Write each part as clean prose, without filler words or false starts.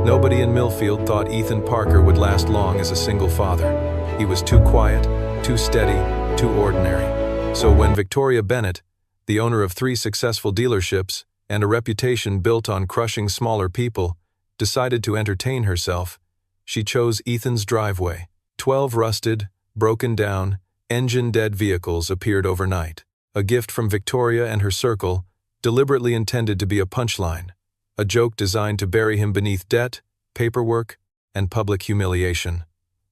Nobody in Millfield thought Ethan Parker would last long as a single father. He was too quiet, too steady, too ordinary. So when Victoria Bennett, the owner of 3 successful dealerships and a reputation built on crushing smaller people, decided to entertain herself, she chose Ethan's driveway. 12 rusted, broken down, engine-dead vehicles appeared overnight. A gift from Victoria and her circle, deliberately intended to be a punchline. A joke designed to bury him beneath debt, paperwork, and public humiliation.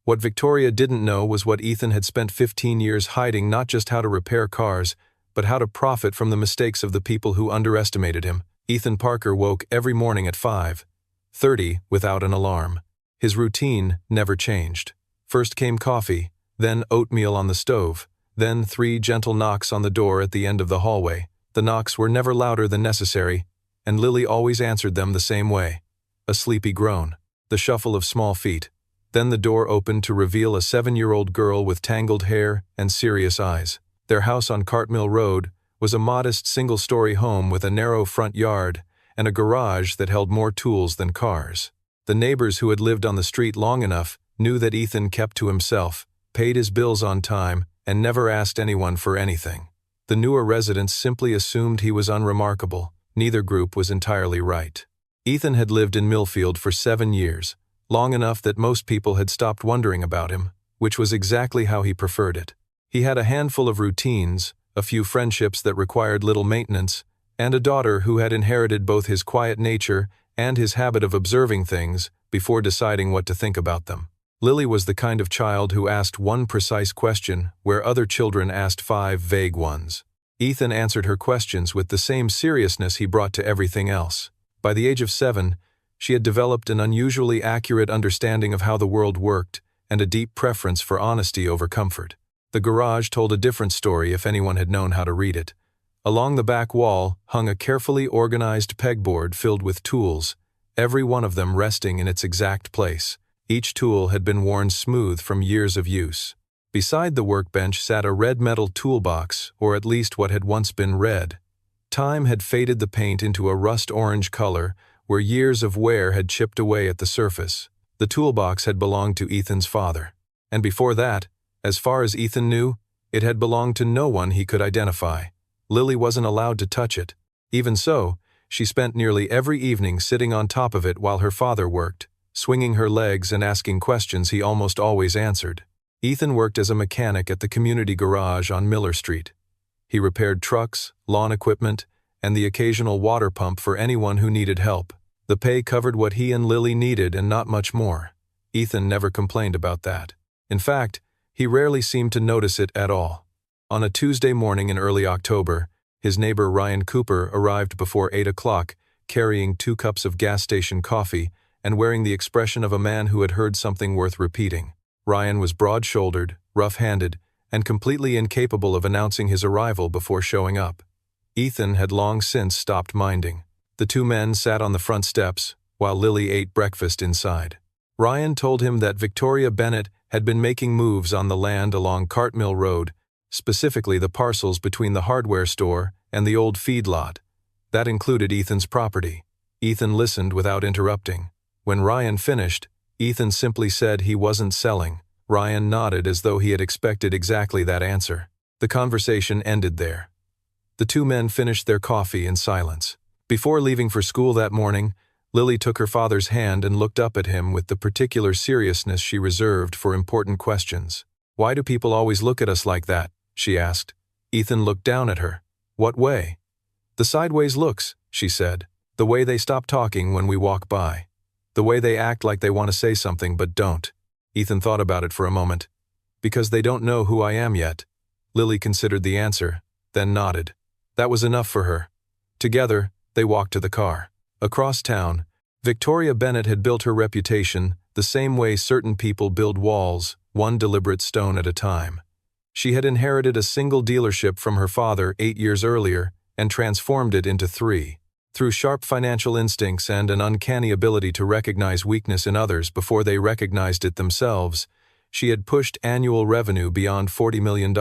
What Victoria didn't know was what Ethan had spent 15 years hiding, not just how to repair cars, but how to profit from the mistakes of the people who underestimated him. Ethan Parker woke every morning at 5:30 without an alarm. His routine never changed. First came coffee, then oatmeal on the stove, then 3 gentle knocks on the door at the end of the hallway. The knocks were never louder than necessary, and Lily always answered them the same way. A sleepy groan, the shuffle of small feet. Then the door opened to reveal a 7-year-old girl with tangled hair and serious eyes. Their house on Cartmill Road was a modest single-story home with a narrow front yard and a garage that held more tools than cars. The neighbors who had lived on the street long enough knew that Ethan kept to himself, paid his bills on time, and never asked anyone for anything. The newer residents simply assumed he was unremarkable. Neither group was entirely right. Ethan had lived in Millfield for 7 years, long enough that most people had stopped wondering about him, which was exactly how he preferred it. He had a handful of routines, a few friendships that required little maintenance, and a daughter who had inherited both his quiet nature and his habit of observing things before deciding what to think about them. Lily was the kind of child who asked one precise question where other children asked 5 vague ones. Ethan answered her questions with the same seriousness he brought to everything else. By the age of 7, she had developed an unusually accurate understanding of how the world worked and a deep preference for honesty over comfort. The garage told a different story if anyone had known how to read it. Along the back wall hung a carefully organized pegboard filled with tools, every one of them resting in its exact place. Each tool had been worn smooth from years of use. Beside the workbench sat a red metal toolbox, or at least what had once been red. Time had faded the paint into a rust-orange color, where years of wear had chipped away at the surface. The toolbox had belonged to Ethan's father. And before that, as far as Ethan knew, it had belonged to no one he could identify. Lily wasn't allowed to touch it. Even so, she spent nearly every evening sitting on top of it while her father worked, swinging her legs and asking questions he almost always answered. Ethan worked as a mechanic at the community garage on Miller Street. He repaired trucks, lawn equipment, and the occasional water pump for anyone who needed help. The pay covered what he and Lily needed and not much more. Ethan never complained about that. In fact, he rarely seemed to notice it at all. On a Tuesday morning in early October, his neighbor Ryan Cooper arrived before 8 o'clock, carrying 2 cups of gas station coffee and wearing the expression of a man who had heard something worth repeating. Ryan was broad-shouldered, rough-handed, and completely incapable of announcing his arrival before showing up. Ethan had long since stopped minding. The 2 men sat on the front steps, while Lily ate breakfast inside. Ryan told him that Victoria Bennett had been making moves on the land along Cartmill Road, specifically the parcels between the hardware store and the old feedlot. That included Ethan's property. Ethan listened without interrupting. When Ryan finished, Ethan simply said he wasn't selling. Ryan nodded as though he had expected exactly that answer. The conversation ended there. The 2 men finished their coffee in silence. Before leaving for school that morning, Lily took her father's hand and looked up at him with the particular seriousness she reserved for important questions. "Why do people always look at us like that?" she asked. Ethan looked down at her. "What way?" "The sideways looks," she said. "The way they stop talking when we walk by. The way they act like they want to say something but don't." Ethan thought about it for a moment. "Because they don't know who I am yet." Lily considered the answer, then nodded. That was enough for her. Together, they walked to the car. Across town, Victoria Bennett had built her reputation the same way certain people build walls, one deliberate stone at a time. She had inherited a single dealership from her father 8 years earlier and transformed it into 3. Through sharp financial instincts and an uncanny ability to recognize weakness in others before they recognized it themselves, she had pushed annual revenue beyond $40 million.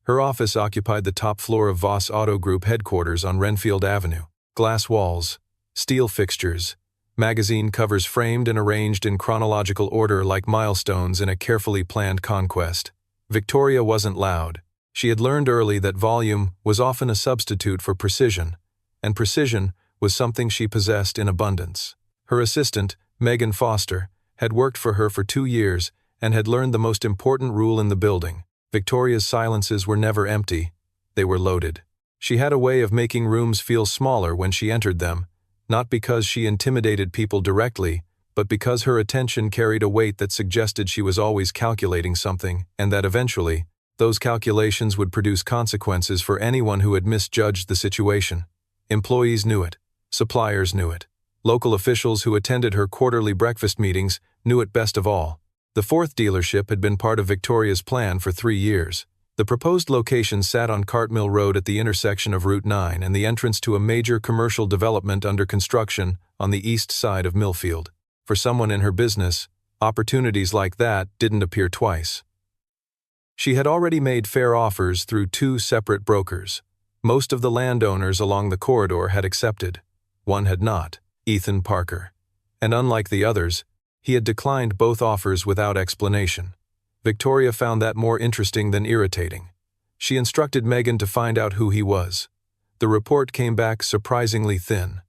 Her office occupied the top floor of Voss Auto Group headquarters on Renfield Avenue. Glass walls, steel fixtures, magazine covers framed and arranged in chronological order like milestones in a carefully planned conquest. Victoria wasn't loud. She had learned early that volume was often a substitute for precision, and precision was something she possessed in abundance. Her assistant, Megan Foster, had worked for her for 2 years and had learned the most important rule in the building. Victoria's silences were never empty, they were loaded. She had a way of making rooms feel smaller when she entered them, not because she intimidated people directly, but because her attention carried a weight that suggested she was always calculating something, and that eventually, those calculations would produce consequences for anyone who had misjudged the situation. Employees knew it. Suppliers knew it. Local officials who attended her quarterly breakfast meetings knew it best of all. The fourth dealership had been part of Victoria's plan for 3 years. The proposed location sat on Cartmill Road at the intersection of Route 9 and the entrance to a major commercial development under construction on the east side of Millfield. For someone in her business, opportunities like that didn't appear twice. She had already made fair offers through 2 separate brokers. Most of the landowners along the corridor had accepted. One had not, Ethan Parker. And unlike the others, he had declined both offers without explanation. Victoria found that more interesting than irritating. She instructed Megan to find out who he was. The report came back surprisingly thin.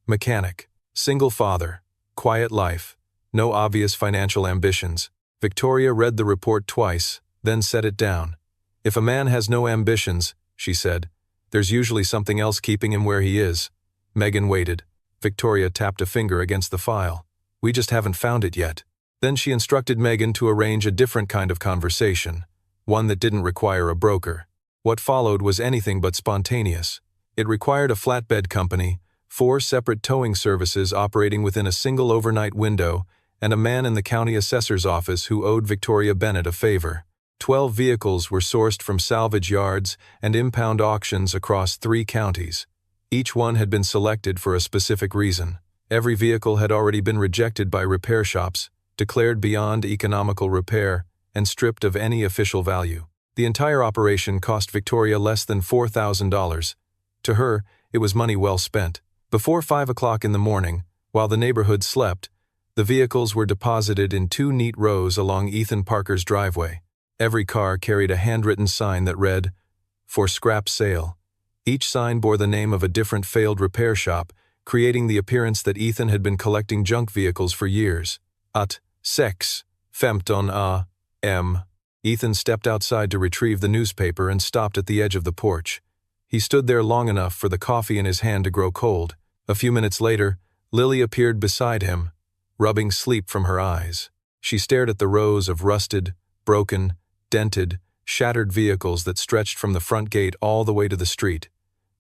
Mechanic, single father, quiet life, no obvious financial ambitions. Victoria read the report twice, then set it down. If a man has no ambitions, she said, there's usually something else keeping him where he is. Megan waited. Victoria tapped a finger against the file. We just haven't found it yet. Then she instructed Megan to arrange a different kind of conversation, one that didn't require a broker. What followed was anything but spontaneous. It required a flatbed company, 4 separate towing services operating within a single overnight window, and a man in the county assessor's office who owed Victoria Bennett a favor. 12 vehicles were sourced from salvage yards and impound auctions across 3 counties. Each one had been selected for a specific reason. Every vehicle had already been rejected by repair shops, declared beyond economical repair, and stripped of any official value. The entire operation cost Victoria less than $4,000. To her, it was money well spent. Before 5 o'clock in the morning, while the neighborhood slept, the vehicles were deposited in 2 neat rows along Ethan Parker's driveway. Every car carried a handwritten sign that read, "For scrap sale." Each sign bore the name of a different failed repair shop, creating the appearance that Ethan had been collecting junk vehicles for years. At Sex, Fempton A. M. Ethan stepped outside to retrieve the newspaper and stopped at the edge of the porch. He stood there long enough for the coffee in his hand to grow cold. A few minutes later, Lily appeared beside him, rubbing sleep from her eyes. She stared at the rows of rusted, broken, dented, shattered vehicles that stretched from the front gate all the way to the street.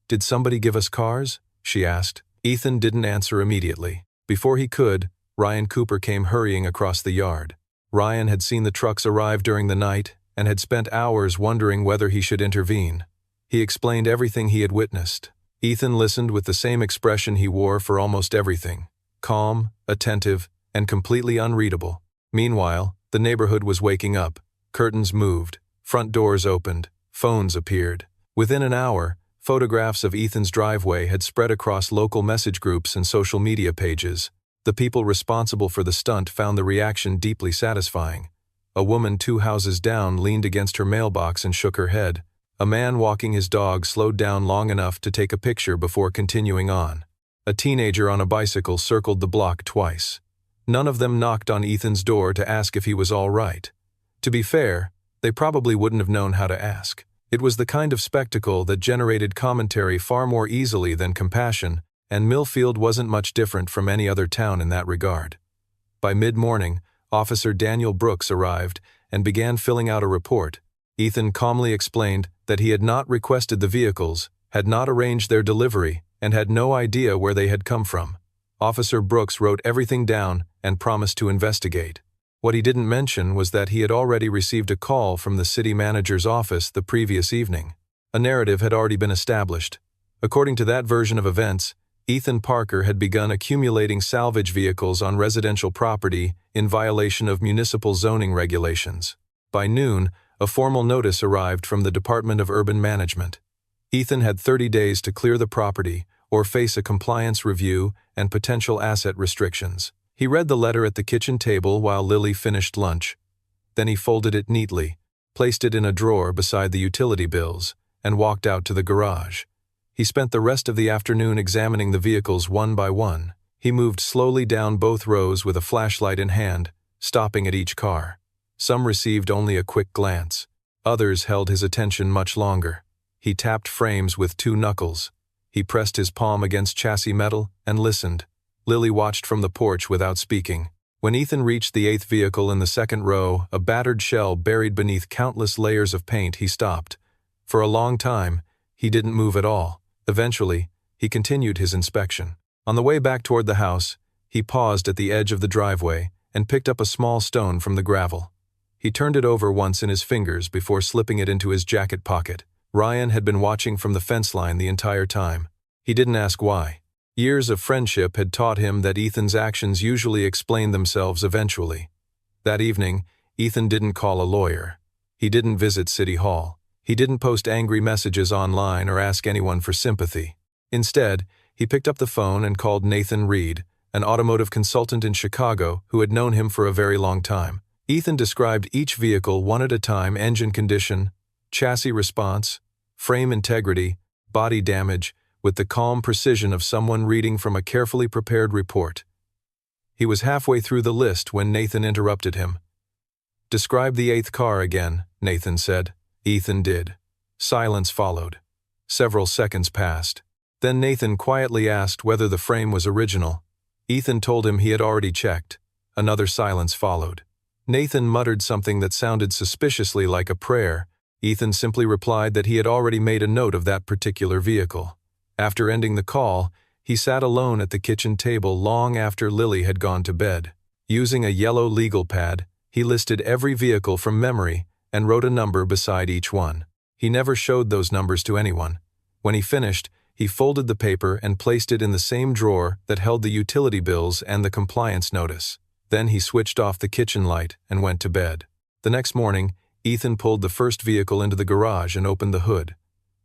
"Did somebody give us cars?" she asked. Ethan didn't answer immediately. Before he could, Ryan Cooper came hurrying across the yard. Ryan had seen the trucks arrive during the night and had spent hours wondering whether he should intervene. He explained everything he had witnessed. Ethan listened with the same expression he wore for almost everything, calm, attentive, and completely unreadable. Meanwhile, the neighborhood was waking up. Curtains moved, front doors opened, phones appeared. Within an hour, photographs of Ethan's driveway had spread across local message groups and social media pages. The people responsible for the stunt found the reaction deeply satisfying. A woman 2 houses down leaned against her mailbox and shook her head. A man walking his dog slowed down long enough to take a picture before continuing on. A teenager on a bicycle circled the block twice. None of them knocked on Ethan's door to ask if he was all right. To be fair, they probably wouldn't have known how to ask. It was the kind of spectacle that generated commentary far more easily than compassion, and Millfield wasn't much different from any other town in that regard. By mid-morning, Officer Daniel Brooks arrived and began filling out a report. Ethan calmly explained that he had not requested the vehicles, had not arranged their delivery, and had no idea where they had come from. Officer Brooks wrote everything down and promised to investigate. What he didn't mention was that he had already received a call from the city manager's office the previous evening. A narrative had already been established. According to that version of events, Ethan Parker had begun accumulating salvage vehicles on residential property in violation of municipal zoning regulations. By noon, a formal notice arrived from the Department of Urban Management. Ethan had 30 days to clear the property, or face a compliance review and potential asset restrictions. He read the letter at the kitchen table while Lily finished lunch. Then he folded it neatly, placed it in a drawer beside the utility bills, and walked out to the garage. He spent the rest of the afternoon examining the vehicles one by one. He moved slowly down both rows with a flashlight in hand, stopping at each car. Some received only a quick glance. Others held his attention much longer. He tapped frames with 2 knuckles. He pressed his palm against chassis metal and listened. Lily watched from the porch without speaking. When Ethan reached the 8th vehicle in the 2nd row, a battered shell buried beneath countless layers of paint, he stopped. For a long time, he didn't move at all. Eventually, he continued his inspection. On the way back toward the house, he paused at the edge of the driveway and picked up a small stone from the gravel. He turned it over once in his fingers before slipping it into his jacket pocket. Ryan had been watching from the fence line the entire time. He didn't ask why. Years of friendship had taught him that Ethan's actions usually explained themselves eventually. That evening, Ethan didn't call a lawyer. He didn't visit City Hall. He didn't post angry messages online or ask anyone for sympathy. Instead, he picked up the phone and called Nathan Reed, an automotive consultant in Chicago who had known him for a very long time. Ethan described each vehicle one at a time: engine condition, chassis response, frame integrity, body damage, with the calm precision of someone reading from a carefully prepared report. He was halfway through the list when Nathan interrupted him. "Describe the 8th car again," Nathan said. Ethan did. Silence followed. Several seconds passed. Then Nathan quietly asked whether the frame was original. Ethan told him he had already checked. Another silence followed. Nathan muttered something that sounded suspiciously like a prayer. Ethan simply replied that he had already made a note of that particular vehicle. After ending the call, he sat alone at the kitchen table long after Lily had gone to bed. Using a yellow legal pad, he listed every vehicle from memory and wrote a number beside each one. He never showed those numbers to anyone. When he finished, he folded the paper and placed it in the same drawer that held the utility bills and the compliance notice. Then he switched off the kitchen light and went to bed. The next morning, Ethan pulled the first vehicle into the garage and opened the hood.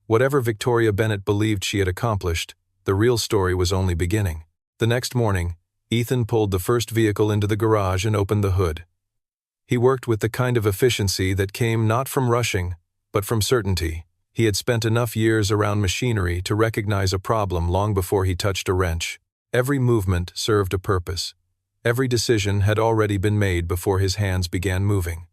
Whatever Victoria Bennett believed she had accomplished, the real story was only beginning. The next morning, Ethan pulled the first vehicle into the garage and opened the hood. He worked with the kind of efficiency that came not from rushing, but from certainty. He had spent enough years around machinery to recognize a problem long before he touched a wrench. Every movement served a purpose. Every decision had already been made before his hands began moving.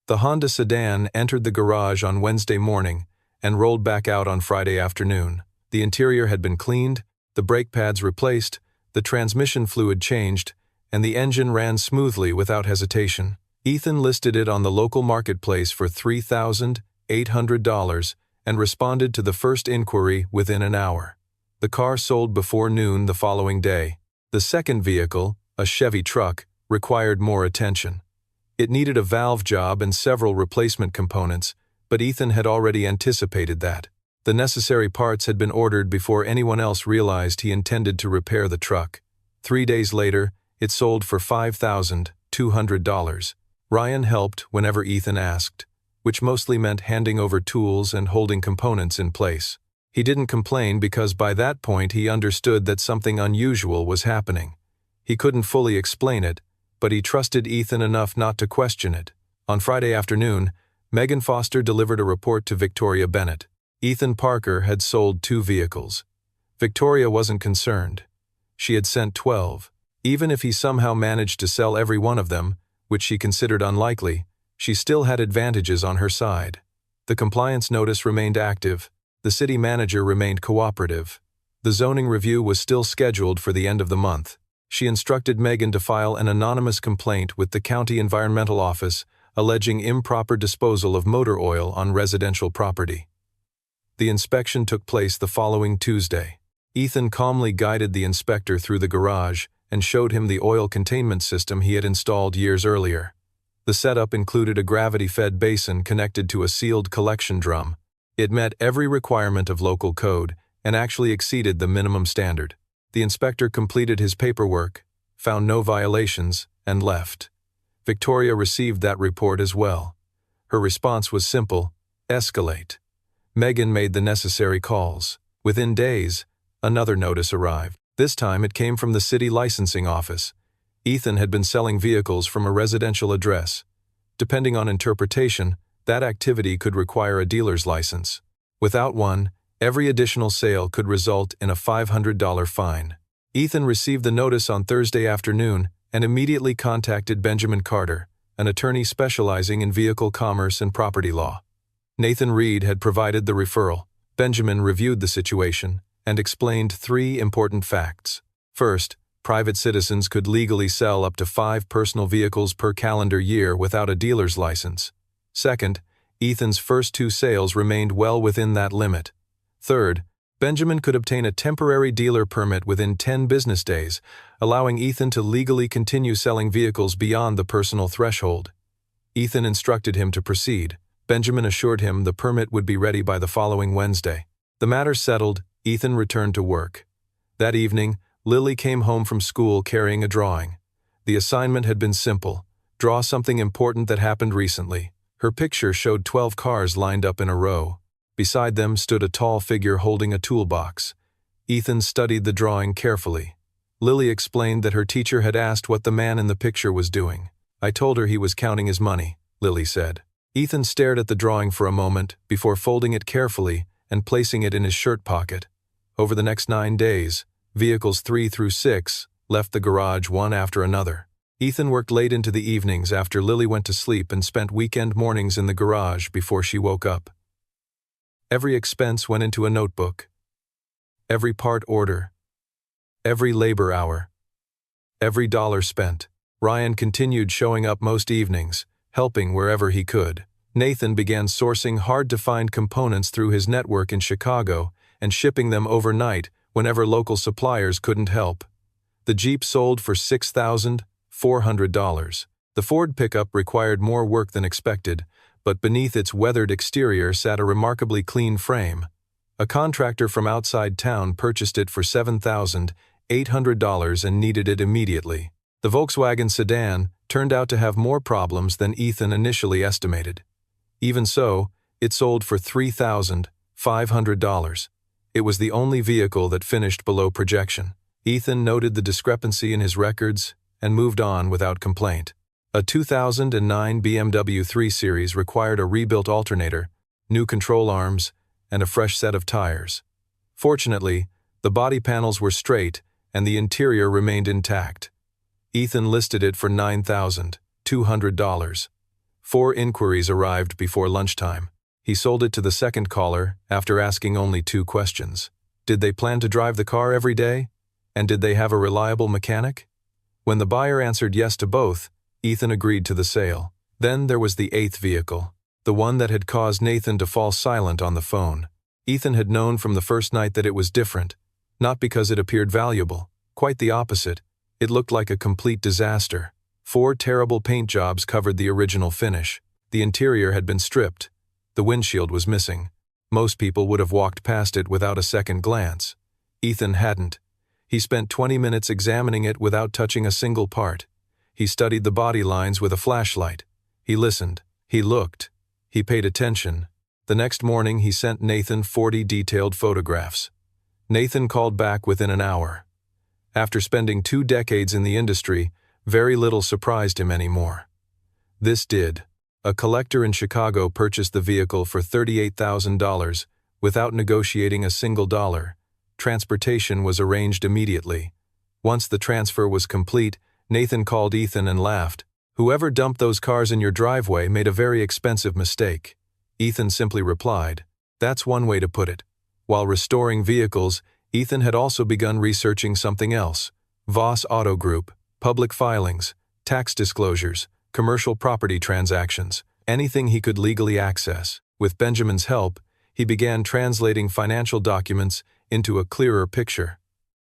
The Honda sedan entered the garage on Wednesday morning and rolled back out on Friday afternoon. The interior had been cleaned, the brake pads replaced, the transmission fluid changed, and the engine ran smoothly without hesitation. Ethan listed it on the local marketplace for $3,800 and responded to the first inquiry within an hour. The car sold before noon the following day. The second vehicle, a Chevy truck, required more attention. It needed a valve job and several replacement components, but Ethan had already anticipated that. The necessary parts had been ordered before anyone else realized he intended to repair the truck. 3 days later, it sold for $5,200. Ryan helped whenever Ethan asked, which mostly meant handing over tools and holding components in place. He didn't complain because by that point he understood that something unusual was happening. He couldn't fully explain it, but he trusted Ethan enough not to question it. On Friday afternoon, Megan Foster delivered a report to Victoria Bennett. Ethan Parker had sold 2 vehicles. Victoria wasn't concerned. She had sent 12. Even if he somehow managed to sell every one of them, which she considered unlikely, she still had advantages on her side. The compliance notice remained active. The city manager remained cooperative. The zoning review was still scheduled for the end of the month. She instructed Megan to file an anonymous complaint with the county environmental office alleging improper disposal of motor oil on residential property. The inspection took place the following Tuesday. Ethan calmly guided the inspector through the garage and showed him the oil containment system he had installed years earlier. The setup included a gravity-fed basin connected to a sealed collection drum. It met every requirement of local code and actually exceeded the minimum standard. The inspector completed his paperwork, found no violations, and left. Victoria received that report as well. Her response was simple: escalate. Megan made the necessary calls. Within days, Another notice arrived. This time it came from the city licensing office. Ethan had been selling vehicles from a residential address. Depending on interpretation, that activity could require a dealer's license. Without one, every additional sale could result in a $500 fine. Ethan received the notice on Thursday afternoon and immediately contacted Benjamin Carter, an attorney specializing in vehicle commerce and property law. Nathan Reed had provided the referral. Benjamin reviewed the situation and explained 3 important facts. First, private citizens could legally sell up to 5 personal vehicles per calendar year without a dealer's license. Second, Ethan's first 2 sales remained well within that limit. Third, Benjamin could obtain a temporary dealer permit within 10 business days, allowing Ethan to legally continue selling vehicles beyond the personal threshold. Ethan instructed him to proceed. Benjamin assured him the permit would be ready by the following Wednesday. The matter settled, Ethan returned to work. That evening, Lily came home from school carrying a drawing. The assignment had been simple: draw something important that happened recently. Her picture showed 12 cars lined up in a row. Beside them stood a tall figure holding a toolbox. Ethan studied the drawing carefully. Lily explained that her teacher had asked what the man in the picture was doing. "I told her he was counting his money," Lily said. Ethan stared at the drawing for a moment before folding it carefully and placing it in his shirt pocket. Over the next 9 days, vehicles 3 through 6 left the garage one after another. Ethan worked late into the evenings after Lily went to sleep and spent weekend mornings in the garage before she woke up. Every expense went into a notebook. Every part order. Every labor hour. Every dollar spent. Ryan continued showing up most evenings, helping wherever he could. Nathan began sourcing hard-to-find components through his network in Chicago and shipping them overnight whenever local suppliers couldn't help. The Jeep sold for $6,400. The Ford pickup required more work than expected, but beneath its weathered exterior sat a remarkably clean frame. A contractor from outside town purchased it for $7,800 and needed it immediately. The Volkswagen sedan turned out to have more problems than Ethan initially estimated. Even so, it sold for $3,500. It was the only vehicle that finished below projection. Ethan noted the discrepancy in his records and moved on without complaint. A 2009 BMW 3 Series required a rebuilt alternator, new control arms, and a fresh set of tires. Fortunately, the body panels were straight and the interior remained intact. Ethan listed it for $9,200. 4 inquiries arrived before lunchtime. He sold it to the second caller after asking only 2 questions. Did they plan to drive the car every day? And did they have a reliable mechanic? When the buyer answered yes to both, Ethan agreed to the sale. Then there was the 8th vehicle, the one that had caused Nathan to fall silent on the phone. Ethan had known from the first night that it was different, not because it appeared valuable. Quite the opposite. It looked like a complete disaster. 4 terrible paint jobs covered the original finish. The interior had been stripped. The windshield was missing. Most people would have walked past it without a second glance. Ethan hadn't. He spent 20 minutes examining it without touching a single part. He studied the body lines with a flashlight. He listened. He looked. He paid attention. The next morning he sent Nathan 40 detailed photographs. Nathan called back within an hour. After spending 2 decades in the industry, very little surprised him anymore. This did. A collector in Chicago purchased the vehicle for $38,000 without negotiating a single dollar. Transportation was arranged immediately. Once the transfer was complete, Nathan called Ethan and laughed. "Whoever dumped those cars in your driveway made a very expensive mistake." Ethan simply replied, "That's one way to put it." While restoring vehicles, Ethan had also begun researching something else: Voss Auto Group, public filings, tax disclosures, commercial property transactions, anything he could legally access. With Benjamin's help, he began translating financial documents into a clearer picture.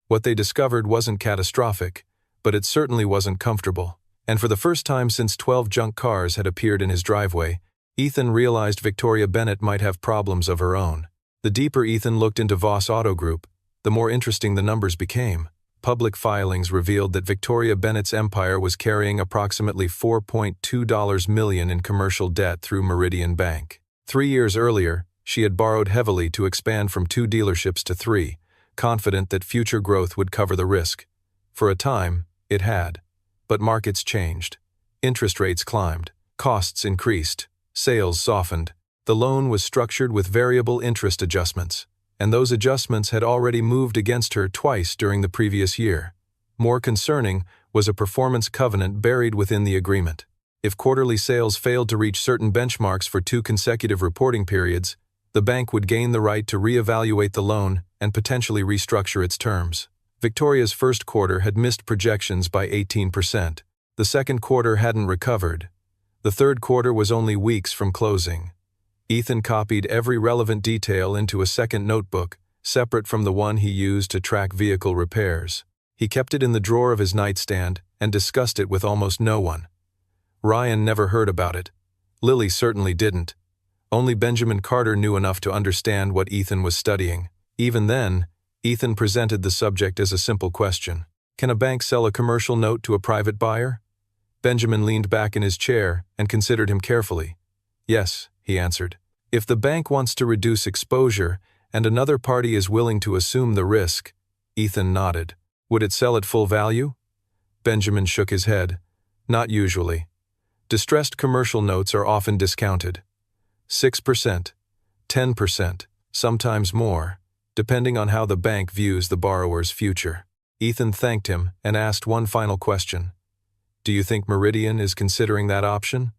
What they discovered wasn't catastrophic, but it certainly wasn't comfortable. And for the first time since 12 junk cars had appeared in his driveway, Ethan realized Victoria Bennett might have problems of her own. The deeper Ethan looked into Voss Auto Group, the more interesting the numbers became. Public filings revealed that Victoria Bennett's empire was carrying approximately $4.2 million in commercial debt through Meridian Bank. 3 years earlier, she had borrowed heavily to expand from 2 dealerships to 3, confident that future growth would cover the risk. For a time, it had. But markets changed. Interest rates climbed. Costs increased. Sales softened. The loan was structured with variable interest adjustments, and those adjustments had already moved against her twice during the previous year. More concerning was a performance covenant buried within the agreement. If quarterly sales failed to reach certain benchmarks for 2 consecutive reporting periods, the bank would gain the right to reevaluate the loan and potentially restructure its terms. Victoria's first quarter had missed projections by 18%. The second quarter hadn't recovered. The third quarter was only weeks from closing. Ethan copied every relevant detail into a second notebook, separate from the one he used to track vehicle repairs. He kept it in the drawer of his nightstand and discussed it with almost no one. Ryan never heard about it. Lily certainly didn't. Only Benjamin Carter knew enough to understand what Ethan was studying. Even then, Ethan presented the subject as a simple question. Can a bank sell a commercial note to a private buyer? Benjamin leaned back in his chair and considered him carefully. Yes, he answered. If the bank wants to reduce exposure and another party is willing to assume the risk. Ethan nodded. Would it sell at full value? Benjamin shook his head. Not usually. Distressed commercial notes are often discounted. 6%, 10%, sometimes more, depending on how the bank views the borrower's future. Ethan thanked him and asked one final question. Do you think Meridian is considering that option?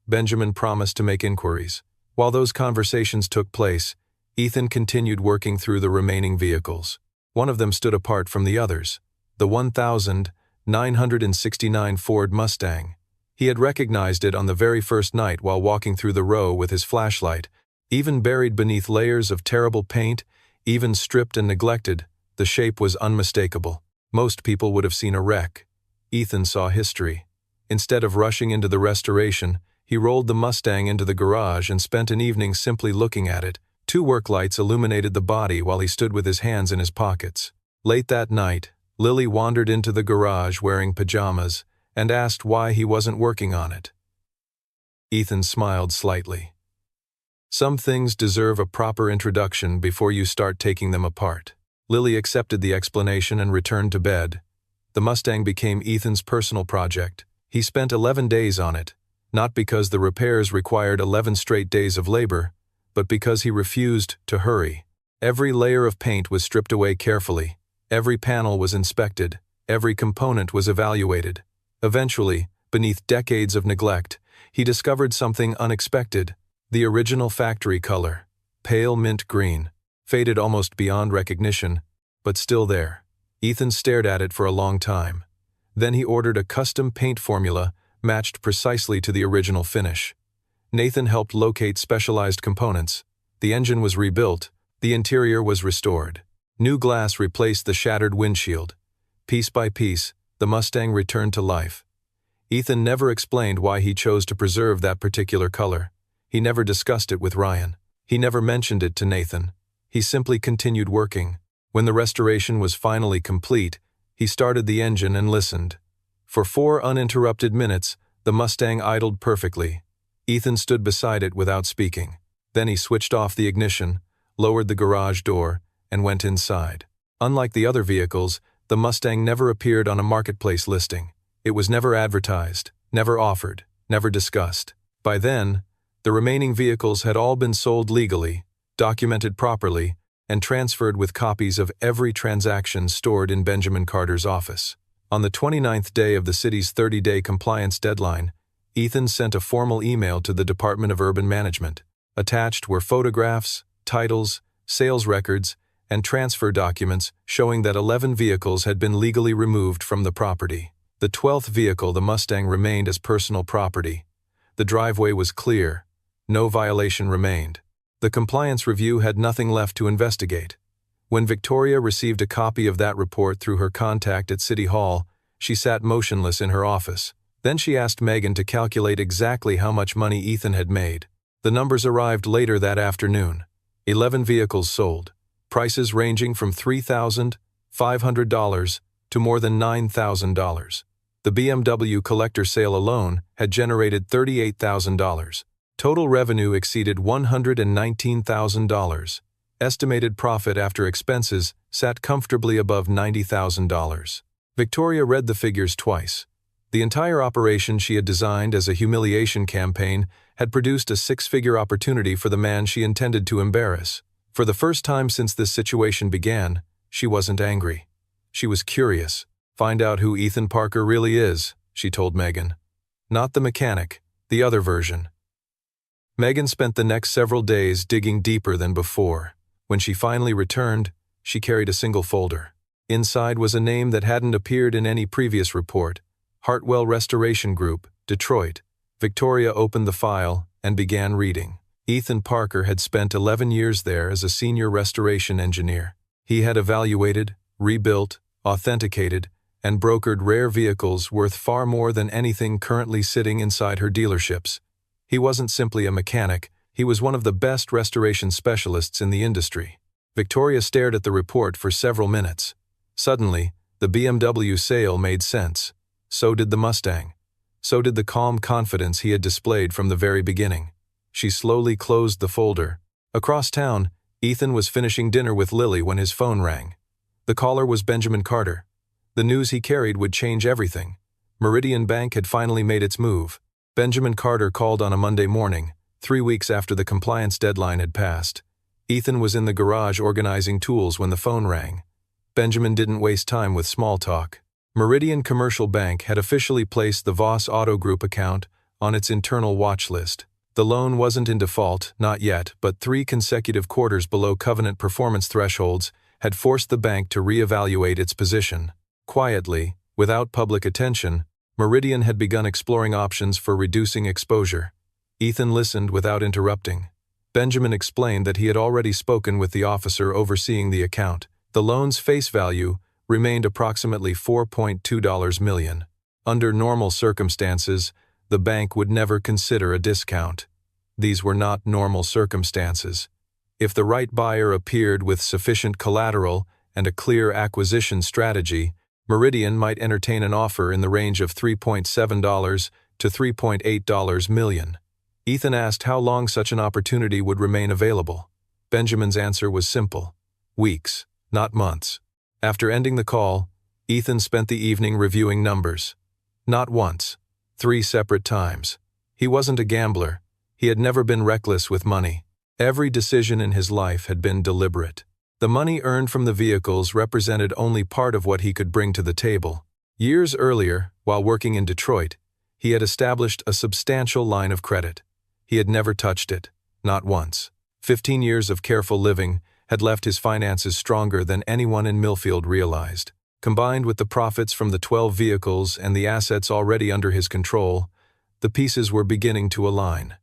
Benjamin promised to make inquiries. While those conversations took place, Ethan continued working through the remaining vehicles. One of them stood apart from the others, the 1969 Ford Mustang. He had recognized it on the very first night while walking through the row with his flashlight. Even buried beneath layers of terrible paint, even stripped and neglected, the shape was unmistakable. Most people would have seen a wreck. Ethan saw history. Instead of rushing into the restoration, he rolled the Mustang into the garage and spent an evening simply looking at it. 2 work lights illuminated the body while he stood with his hands in his pockets. Late that night, Lily wandered into the garage wearing pajamas and asked why he wasn't working on it. Ethan smiled slightly. Some things deserve a proper introduction before you start taking them apart. Lily accepted the explanation and returned to bed. The Mustang became Ethan's personal project. He spent 11 days on it, not because the repairs required 11 straight days of labor, but because he refused to hurry. Every layer of paint was stripped away carefully. Every panel was inspected. Every component was evaluated. Eventually, beneath decades of neglect, he discovered something unexpected. The original factory color, pale mint green, faded almost beyond recognition, but still there. Ethan stared at it for a long time. Then he ordered a custom paint formula matched precisely to the original finish. Nathan helped locate specialized components. The engine was rebuilt. The interior was restored. New glass replaced the shattered windshield. Piece by piece, the Mustang returned to life. Ethan never explained why he chose to preserve that particular color. He never discussed it with Ryan. He never mentioned it to Nathan. He simply continued working. When the restoration was finally complete, he started the engine and listened. For 4 uninterrupted minutes, the Mustang idled perfectly. Ethan stood beside it without speaking. Then he switched off the ignition, lowered the garage door, and went inside. Unlike the other vehicles, the Mustang never appeared on a marketplace listing. It was never advertised, never offered, never discussed. By then, the remaining vehicles had all been sold legally, documented properly, and transferred with copies of every transaction stored in Benjamin Carter's office. On the 29th day of the city's 30-day compliance deadline, Ethan sent a formal email to the Department of Urban Management. Attached were photographs, titles, sales records, and transfer documents showing that 11 vehicles had been legally removed from the property. The 12th vehicle, the Mustang, remained as personal property. The driveway was clear. No violation remained. The compliance review had nothing left to investigate. When Victoria received a copy of that report through her contact at City Hall, she sat motionless in her office. Then she asked Megan to calculate exactly how much money Ethan had made. The numbers arrived later that afternoon. 11 vehicles sold, prices ranging from $3,500 to more than $9,000. The BMW collector sale alone had generated $38,000. Total revenue exceeded $119,000. Estimated profit after expenses sat comfortably above $90,000. Victoria read the figures twice. The entire operation she had designed as a humiliation campaign had produced a six-figure opportunity for the man she intended to embarrass. For the first time since this situation began, she wasn't angry. She was curious. "Find out who Ethan Parker really is," she told Megan. "Not the mechanic, the other version." Megan spent the next several days digging deeper than before. When she finally returned, she carried a single folder. Inside was a name that hadn't appeared in any previous report: Hartwell Restoration Group, Detroit. Victoria opened the file and began reading. Ethan Parker had spent 11 years there as a senior restoration engineer. He had evaluated, rebuilt, authenticated, and brokered rare vehicles worth far more than anything currently sitting inside her dealerships. He wasn't simply a mechanic, he was one of the best restoration specialists in the industry. Victoria stared at the report for several minutes. Suddenly, the BMW sale made sense. So did the Mustang. So did the calm confidence he had displayed from the very beginning. She slowly closed the folder. Across town, Ethan was finishing dinner with Lily when his phone rang. The caller was Benjamin Carter. The news he carried would change everything. Meridian Bank had finally made its move. Benjamin Carter called on a Monday morning, 3 weeks after the compliance deadline had passed. Ethan was in the garage organizing tools when the phone rang. Benjamin didn't waste time with small talk. Meridian Commercial Bank had officially placed the Voss Auto Group account on its internal watch list. The loan wasn't in default, not yet, but 3 consecutive quarters below covenant performance thresholds had forced the bank to reevaluate its position. Quietly, without public attention, Meridian had begun exploring options for reducing exposure. Ethan listened without interrupting. Benjamin explained that he had already spoken with the officer overseeing the account. The loan's face value remained approximately $4.2 million. Under normal circumstances, the bank would never consider a discount. These were not normal circumstances. If the right buyer appeared with sufficient collateral and a clear acquisition strategy, Meridian might entertain an offer in the range of $3.7 to $3.8 million. Ethan asked how long such an opportunity would remain available. Benjamin's answer was simple: weeks, not months. After ending the call, Ethan spent the evening reviewing numbers. Not once, 3 separate times. He wasn't a gambler. He had never been reckless with money. Every decision in his life had been deliberate. The money earned from the vehicles represented only part of what he could bring to the table. Years earlier, while working in Detroit, he had established a substantial line of credit. He had never touched it, not once. 15 years of careful living had left his finances stronger than anyone in Millfield realized. Combined with the profits from the 12 vehicles and the assets already under his control, the pieces were beginning to align.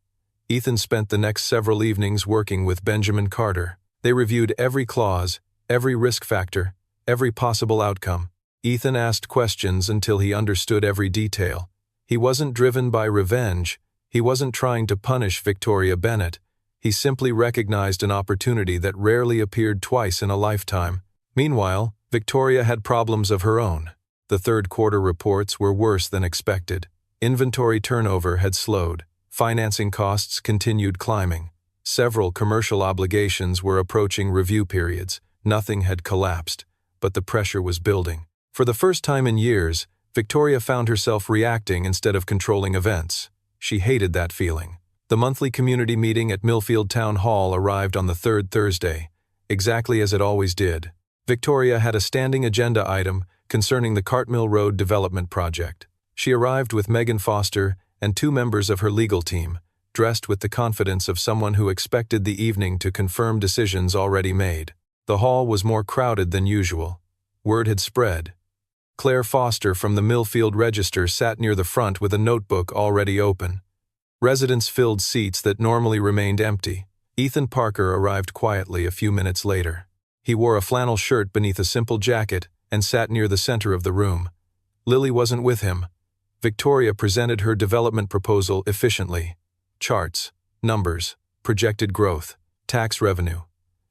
Ethan spent the next several evenings working with Benjamin Carter. They reviewed every clause, every risk factor, every possible outcome. Ethan asked questions until he understood every detail. He wasn't driven by revenge. He wasn't trying to punish Victoria Bennett. He simply recognized an opportunity that rarely appeared twice in a lifetime. Meanwhile, Victoria had problems of her own. The third quarter reports were worse than expected. Inventory turnover had slowed. Financing costs continued climbing. Several commercial obligations were approaching review periods. Nothing had collapsed, but the pressure was building. For the first time in years, Victoria found herself reacting instead of controlling events. She hated that feeling. The monthly community meeting at Millfield Town Hall arrived on the third Thursday, exactly as it always did. Victoria had a standing agenda item concerning the Cartmill Road development project. She arrived with Megan Foster and 2 members of her legal team, dressed with the confidence of someone who expected the evening to confirm decisions already made. The hall was more crowded than usual. Word had spread. Claire Foster from the Millfield Register sat near the front with a notebook already open. Residents filled seats that normally remained empty. Ethan Parker arrived quietly a few minutes later. He wore a flannel shirt beneath a simple jacket and sat near the center of the room. Lily wasn't with him. Victoria presented her development proposal efficiently. Charts, numbers, projected growth, tax revenue,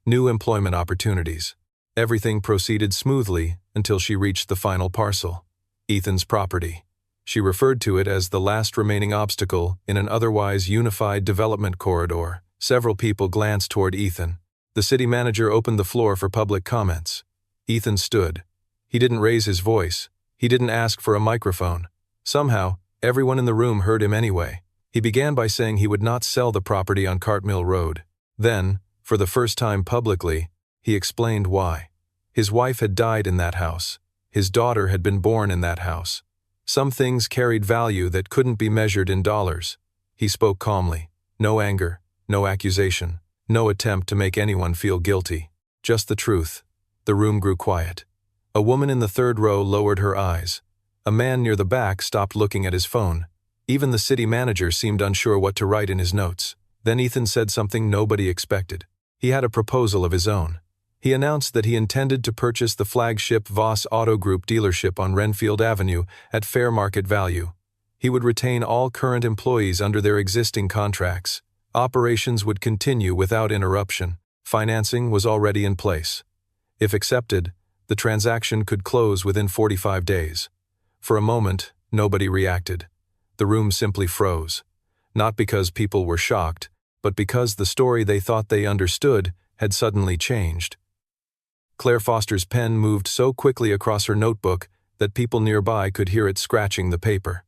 new employment opportunities. Everything proceeded smoothly until she reached the final parcel, Ethan's property. She referred to it as the last remaining obstacle in an otherwise unified development corridor. Several people glanced toward Ethan. The city manager opened the floor for public comments. Ethan stood. He didn't raise his voice. He didn't ask for a microphone. Somehow, everyone in the room heard him anyway. He began by saying he would not sell the property on Cartmill Road. Then, for the first time publicly, he explained why. His wife had died in that house. His daughter had been born in that house. Some things carried value that couldn't be measured in dollars. He spoke calmly. No anger, no accusation, no attempt to make anyone feel guilty. Just the truth. The room grew quiet. A woman in the third row lowered her eyes. A man near the back stopped looking at his phone. Even the city manager seemed unsure what to write in his notes. Then Ethan said something nobody expected. He had a proposal of his own. He announced that he intended to purchase the flagship Voss Auto Group dealership on Renfield Avenue at fair market value. He would retain all current employees under their existing contracts. Operations would continue without interruption. Financing was already in place. If accepted, the transaction could close within 45 days. For a moment, nobody reacted. The room simply froze. Not because people were shocked, but because the story they thought they understood had suddenly changed. Claire Foster's pen moved so quickly across her notebook that people nearby could hear it scratching the paper.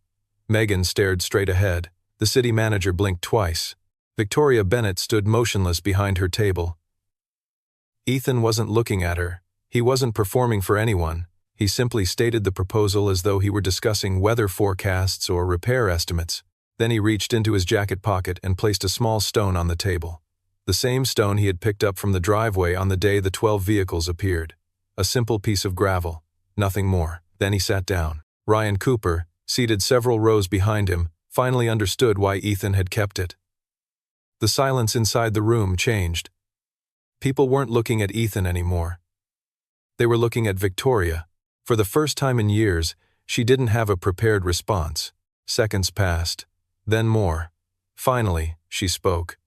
Megan stared straight ahead. The city manager blinked twice. Victoria Bennett stood motionless behind her table. Ethan wasn't looking at her. He wasn't performing for anyone. He simply stated the proposal as though he were discussing weather forecasts or repair estimates. Then he reached into his jacket pocket and placed a small stone on the table. The same stone he had picked up from the driveway on the day the 12 vehicles appeared. A simple piece of gravel. Nothing more. Then he sat down. Ryan Cooper, seated several rows behind him, finally understood why Ethan had kept it. The silence inside the room changed. People weren't looking at Ethan anymore. They were looking at Victoria. For the first time in years, she didn't have a prepared response. Seconds passed. Then more. Finally, she spoke.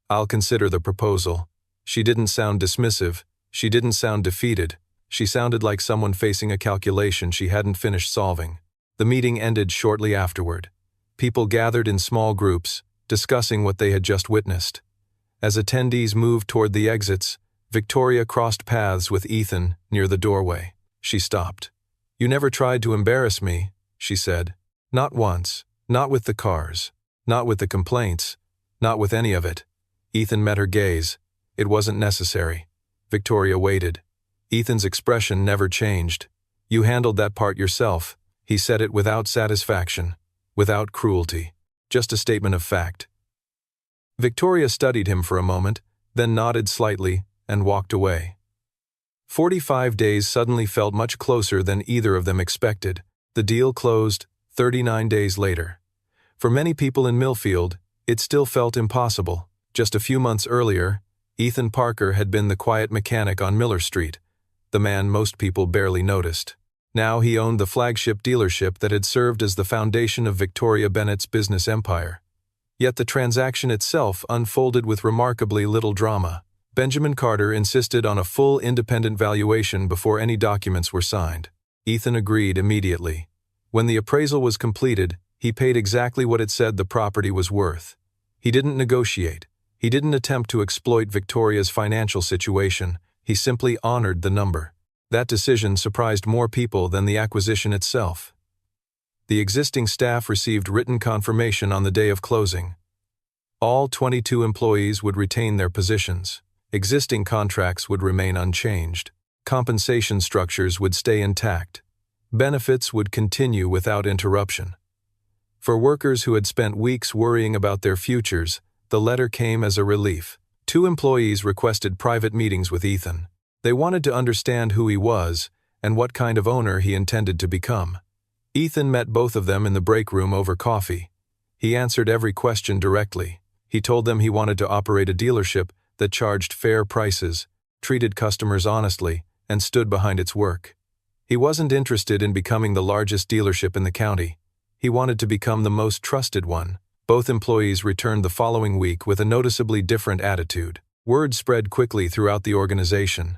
"I'll consider the proposal." She didn't sound dismissive. She didn't sound defeated. She sounded like someone facing a calculation she hadn't finished solving. The meeting ended shortly afterward. People gathered in small groups, discussing what they had just witnessed. As attendees moved toward the exits, Victoria crossed paths with Ethan near the doorway. She stopped. "You never tried to embarrass me," she said. "Not once. Not with the cars. Not with the complaints. Not with any of it." Ethan met her gaze. It wasn't necessary. Victoria waited. Ethan's expression never changed. "You handled that part yourself." He said it without satisfaction, without cruelty. Just a statement of fact. Victoria studied him for a moment, then nodded slightly and walked away. 45 days suddenly felt much closer than either of them expected. The deal closed 39 days later. For many people in Millfield, it still felt impossible. Just a few months earlier, Ethan Parker had been the quiet mechanic on Miller Street, the man most people barely noticed. Now he owned the flagship dealership that had served as the foundation of Victoria Bennett's business empire. Yet the transaction itself unfolded with remarkably little drama. Benjamin Carter insisted on a full independent valuation before any documents were signed. Ethan agreed immediately. When the appraisal was completed, he paid exactly what it said the property was worth. He didn't negotiate. He didn't attempt to exploit Victoria's financial situation. He simply honored the number. That decision surprised more people than the acquisition itself. The existing staff received written confirmation on the day of closing. All 22 employees would retain their positions. Existing contracts would remain unchanged. Compensation structures would stay intact. Benefits would continue without interruption. For workers who had spent weeks worrying about their futures, the letter came as a relief. 2 employees requested private meetings with Ethan. They wanted to understand who he was and what kind of owner he intended to become. Ethan met both of them in the break room over coffee. He answered every question directly. He told them he wanted to operate a dealership that charged fair prices, treated customers honestly, and stood behind its work. He wasn't interested in becoming the largest dealership in the county. He wanted to become the most trusted one. Both employees returned the following week with a noticeably different attitude. Word spread quickly throughout the organization.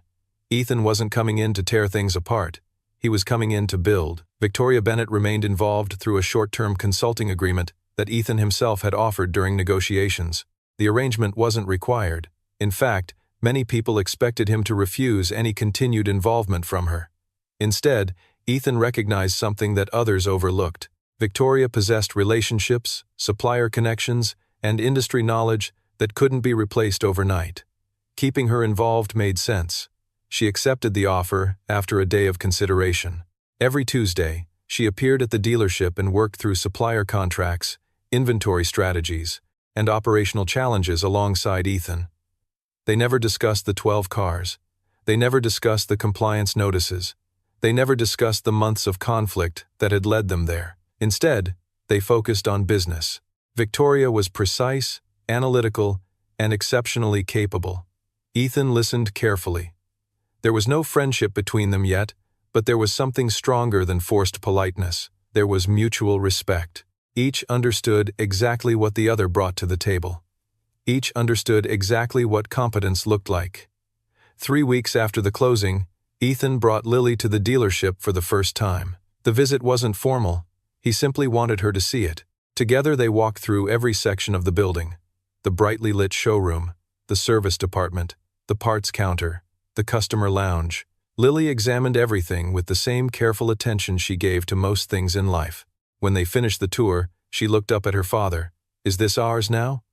Ethan wasn't coming in to tear things apart. He was coming in to build. Victoria Bennett remained involved through a short-term consulting agreement that Ethan himself had offered during negotiations. The arrangement wasn't required. In fact, Many people expected him to refuse any continued involvement from her. Instead, Ethan recognized something that others overlooked. Victoria possessed relationships, supplier connections, and industry knowledge that couldn't be replaced overnight. Keeping her involved made sense. She accepted the offer after a day of consideration. Every Tuesday, she appeared at the dealership and worked through supplier contracts, inventory strategies, and operational challenges alongside Ethan. They never discussed the 12 cars. They never discussed the compliance notices. They never discussed the months of conflict that had led them there. Instead, they focused on business. Victoria was precise, analytical, and exceptionally capable. Ethan listened carefully. There was no friendship between them yet, but there was something stronger than forced politeness. There was mutual respect. Each understood exactly what the other brought to the table. Each understood exactly what competence looked like. 3 weeks after the closing, Ethan brought Lily to the dealership for the first time. The visit wasn't formal. He simply wanted her to see it. Together they walked through every section of the building. The brightly lit showroom, the service department, the parts counter, the customer lounge. Lily examined everything with the same careful attention she gave to most things in life. When they finished the tour, she looked up at her father. "Is this ours now?"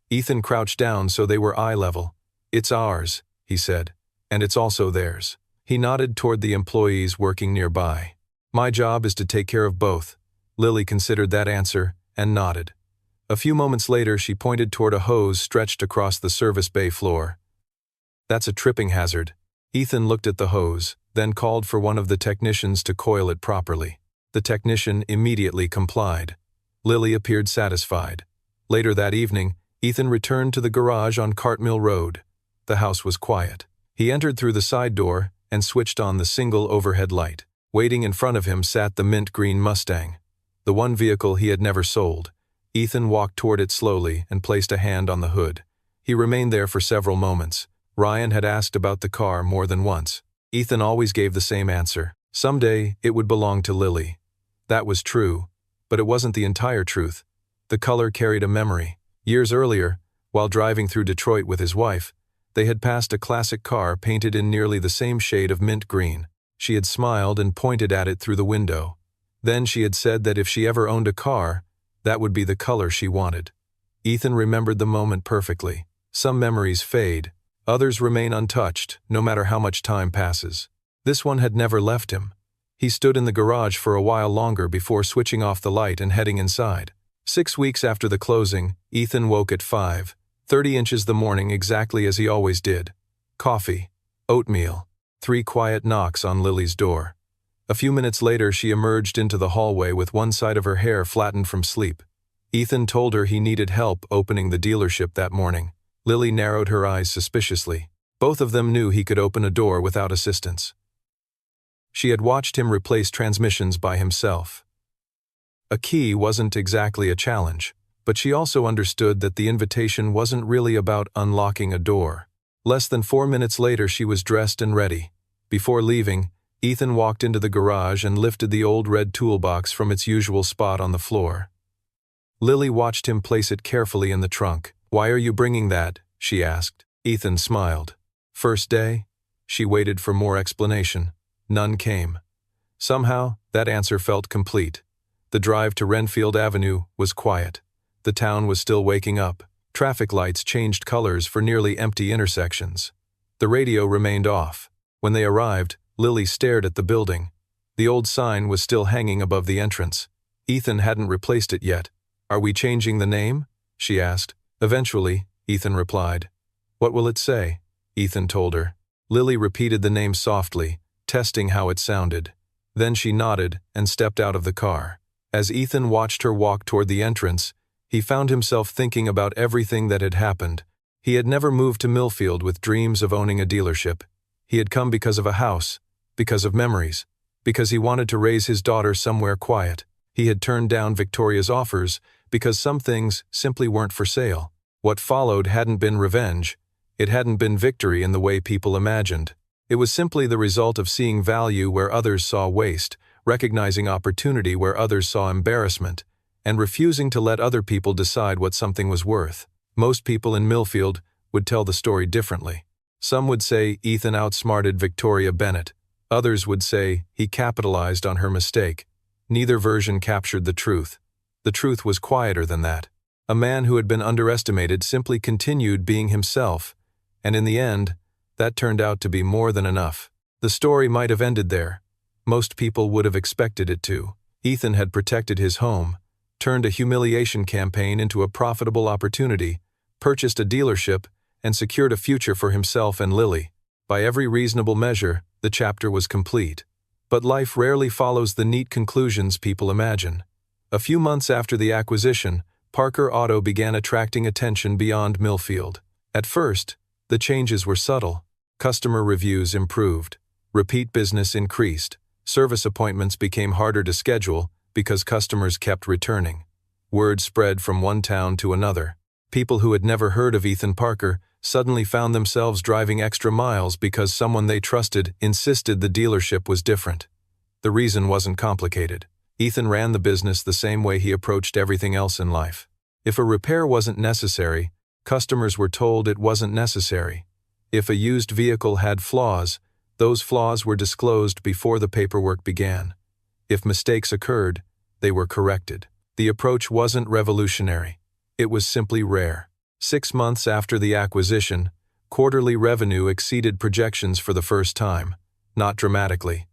Ethan crouched down so they were eye level. "It's ours," he said, "and it's also theirs." He nodded toward the employees working nearby. "My job is to take care of both." Lily considered that answer and nodded. A few moments later, she pointed toward a hose stretched across the service bay floor. "That's a tripping hazard." Ethan looked at the hose, then called for one of the technicians to coil it properly. The technician immediately complied. Lily appeared satisfied. Later that evening, Ethan returned to the garage on Cartmill Road. The house was quiet. He entered through the side door and switched on the single overhead light. Waiting in front of him sat the mint green Mustang, the one vehicle he had never sold. Ethan walked toward it slowly and placed a hand on the hood. He remained there for several moments. Ryan had asked about the car more than once. Ethan always gave the same answer. Someday, it would belong to Lily. That was true, but it wasn't the entire truth. The color carried a memory. Years earlier, while driving through Detroit with his wife, they had passed a classic car painted in nearly the same shade of mint green. She had smiled and pointed at it through the window. Then she had said that if she ever owned a car, that would be the color she wanted. Ethan remembered the moment perfectly. Some memories fade. Others remain untouched, no matter how much time passes. This one had never left him. He stood in the garage for a while longer before switching off the light and heading inside. 6 weeks after the closing, Ethan woke at 5:30 the morning exactly as he always did. Coffee, oatmeal, 3 quiet knocks on Lily's door. A few minutes later, she emerged into the hallway with one side of her hair flattened from sleep. Ethan told her he needed help opening the dealership that morning. Lily narrowed her eyes suspiciously. Both of them knew he could open a door without assistance. She had watched him replace transmissions by himself. A key wasn't exactly a challenge, but she also understood that the invitation wasn't really about unlocking a door. Less than 4 minutes later, she was dressed and ready. Before leaving, Ethan walked into the garage and lifted the old red toolbox from its usual spot on the floor. Lily watched him place it carefully in the trunk. "Why are you bringing that?" she asked. Ethan smiled. "First day?" She waited for more explanation. None came. Somehow, that answer felt complete. The drive to Renfield Avenue was quiet. The town was still waking up. Traffic lights changed colors for nearly empty intersections. The radio remained off. When they arrived, Lily stared at the building. The old sign was still hanging above the entrance. Ethan hadn't replaced it yet. "Are we changing the name?" she asked. "Eventually," Ethan replied. "What will it say?" Ethan told her. Lily repeated the name softly, testing how it sounded. Then she nodded and stepped out of the car. As Ethan watched her walk toward the entrance, he found himself thinking about everything that had happened. He had never moved to Millfield with dreams of owning a dealership. He had come because of a house, because of memories, because he wanted to raise his daughter somewhere quiet. He had turned down Victoria's offers because some things simply weren't for sale. What followed hadn't been revenge. It hadn't been victory in the way people imagined. It was simply the result of seeing value where others saw waste, recognizing opportunity where others saw embarrassment, and refusing to let other people decide what something was worth. Most people in Millfield would tell the story differently. Some would say Ethan outsmarted Victoria Bennett. Others would say he capitalized on her mistake. Neither version captured the truth. The truth was quieter than that. A man who had been underestimated simply continued being himself, and in the end, that turned out to be more than enough. The story might have ended there. Most people would have expected it to. Ethan had protected his home, turned a humiliation campaign into a profitable opportunity, purchased a dealership, and secured a future for himself and Lily. By every reasonable measure, the chapter was complete. But life rarely follows the neat conclusions people imagine. A few months after the acquisition, Parker Auto began attracting attention beyond Millfield. At first, the changes were subtle. Customer reviews improved. Repeat business increased. Service appointments became harder to schedule because customers kept returning. Word spread from one town to another. People who had never heard of Ethan Parker suddenly found themselves driving extra miles because someone they trusted insisted the dealership was different. The reason wasn't complicated. Ethan ran the business the same way he approached everything else in life. If a repair wasn't necessary, customers were told it wasn't necessary. If a used vehicle had flaws, those flaws were disclosed before the paperwork began. If mistakes occurred, they were corrected. The approach wasn't revolutionary. It was simply rare. 6 months after the acquisition, quarterly revenue exceeded projections for the first time. Not dramatically.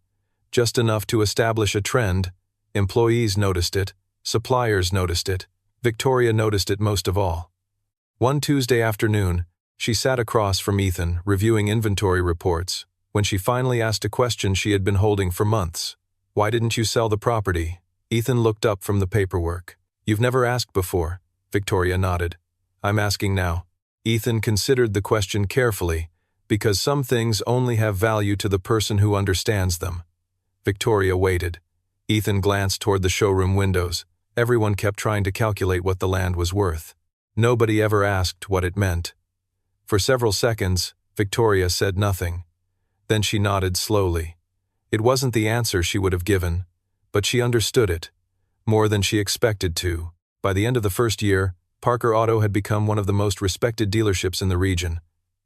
Just enough to establish a trend. Employees noticed it. Suppliers noticed it. Victoria noticed it most of all. One Tuesday afternoon, she sat across from Ethan, reviewing inventory reports, when she finally asked a question she had been holding for months. "Why didn't you sell the property?" Ethan looked up from the paperwork. "You've never asked before." Victoria nodded. "I'm asking now." Ethan considered the question carefully, because some things only have value to the person who understands them. Victoria waited. Ethan glanced toward the showroom windows. Everyone kept trying to calculate what the land was worth. Nobody ever asked what it meant. For several seconds, Victoria said nothing. Then she nodded slowly. It wasn't the answer she would have given, but she understood it, more than she expected to. By the end of the first year, Parker Auto had become one of the most respected dealerships in the region.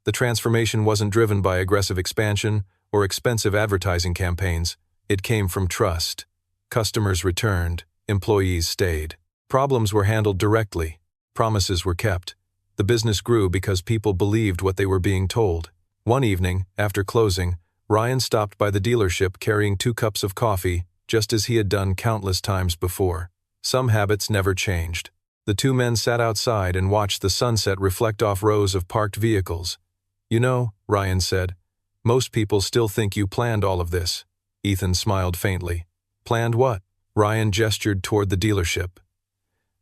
The transformation wasn't driven by aggressive expansion or expensive advertising campaigns. It came from trust. Customers returned. Employees stayed. Problems were handled directly. Promises were kept. The business grew because people believed what they were being told. One evening, after closing, Ryan stopped by the dealership carrying 2 cups of coffee, just as he had done countless times before. Some habits never changed. The 2 men sat outside and watched the sunset reflect off rows of parked vehicles. "You know," Ryan said, "most people still think you planned all of this." Ethan smiled faintly. "Planned what?" Ryan gestured toward the dealership.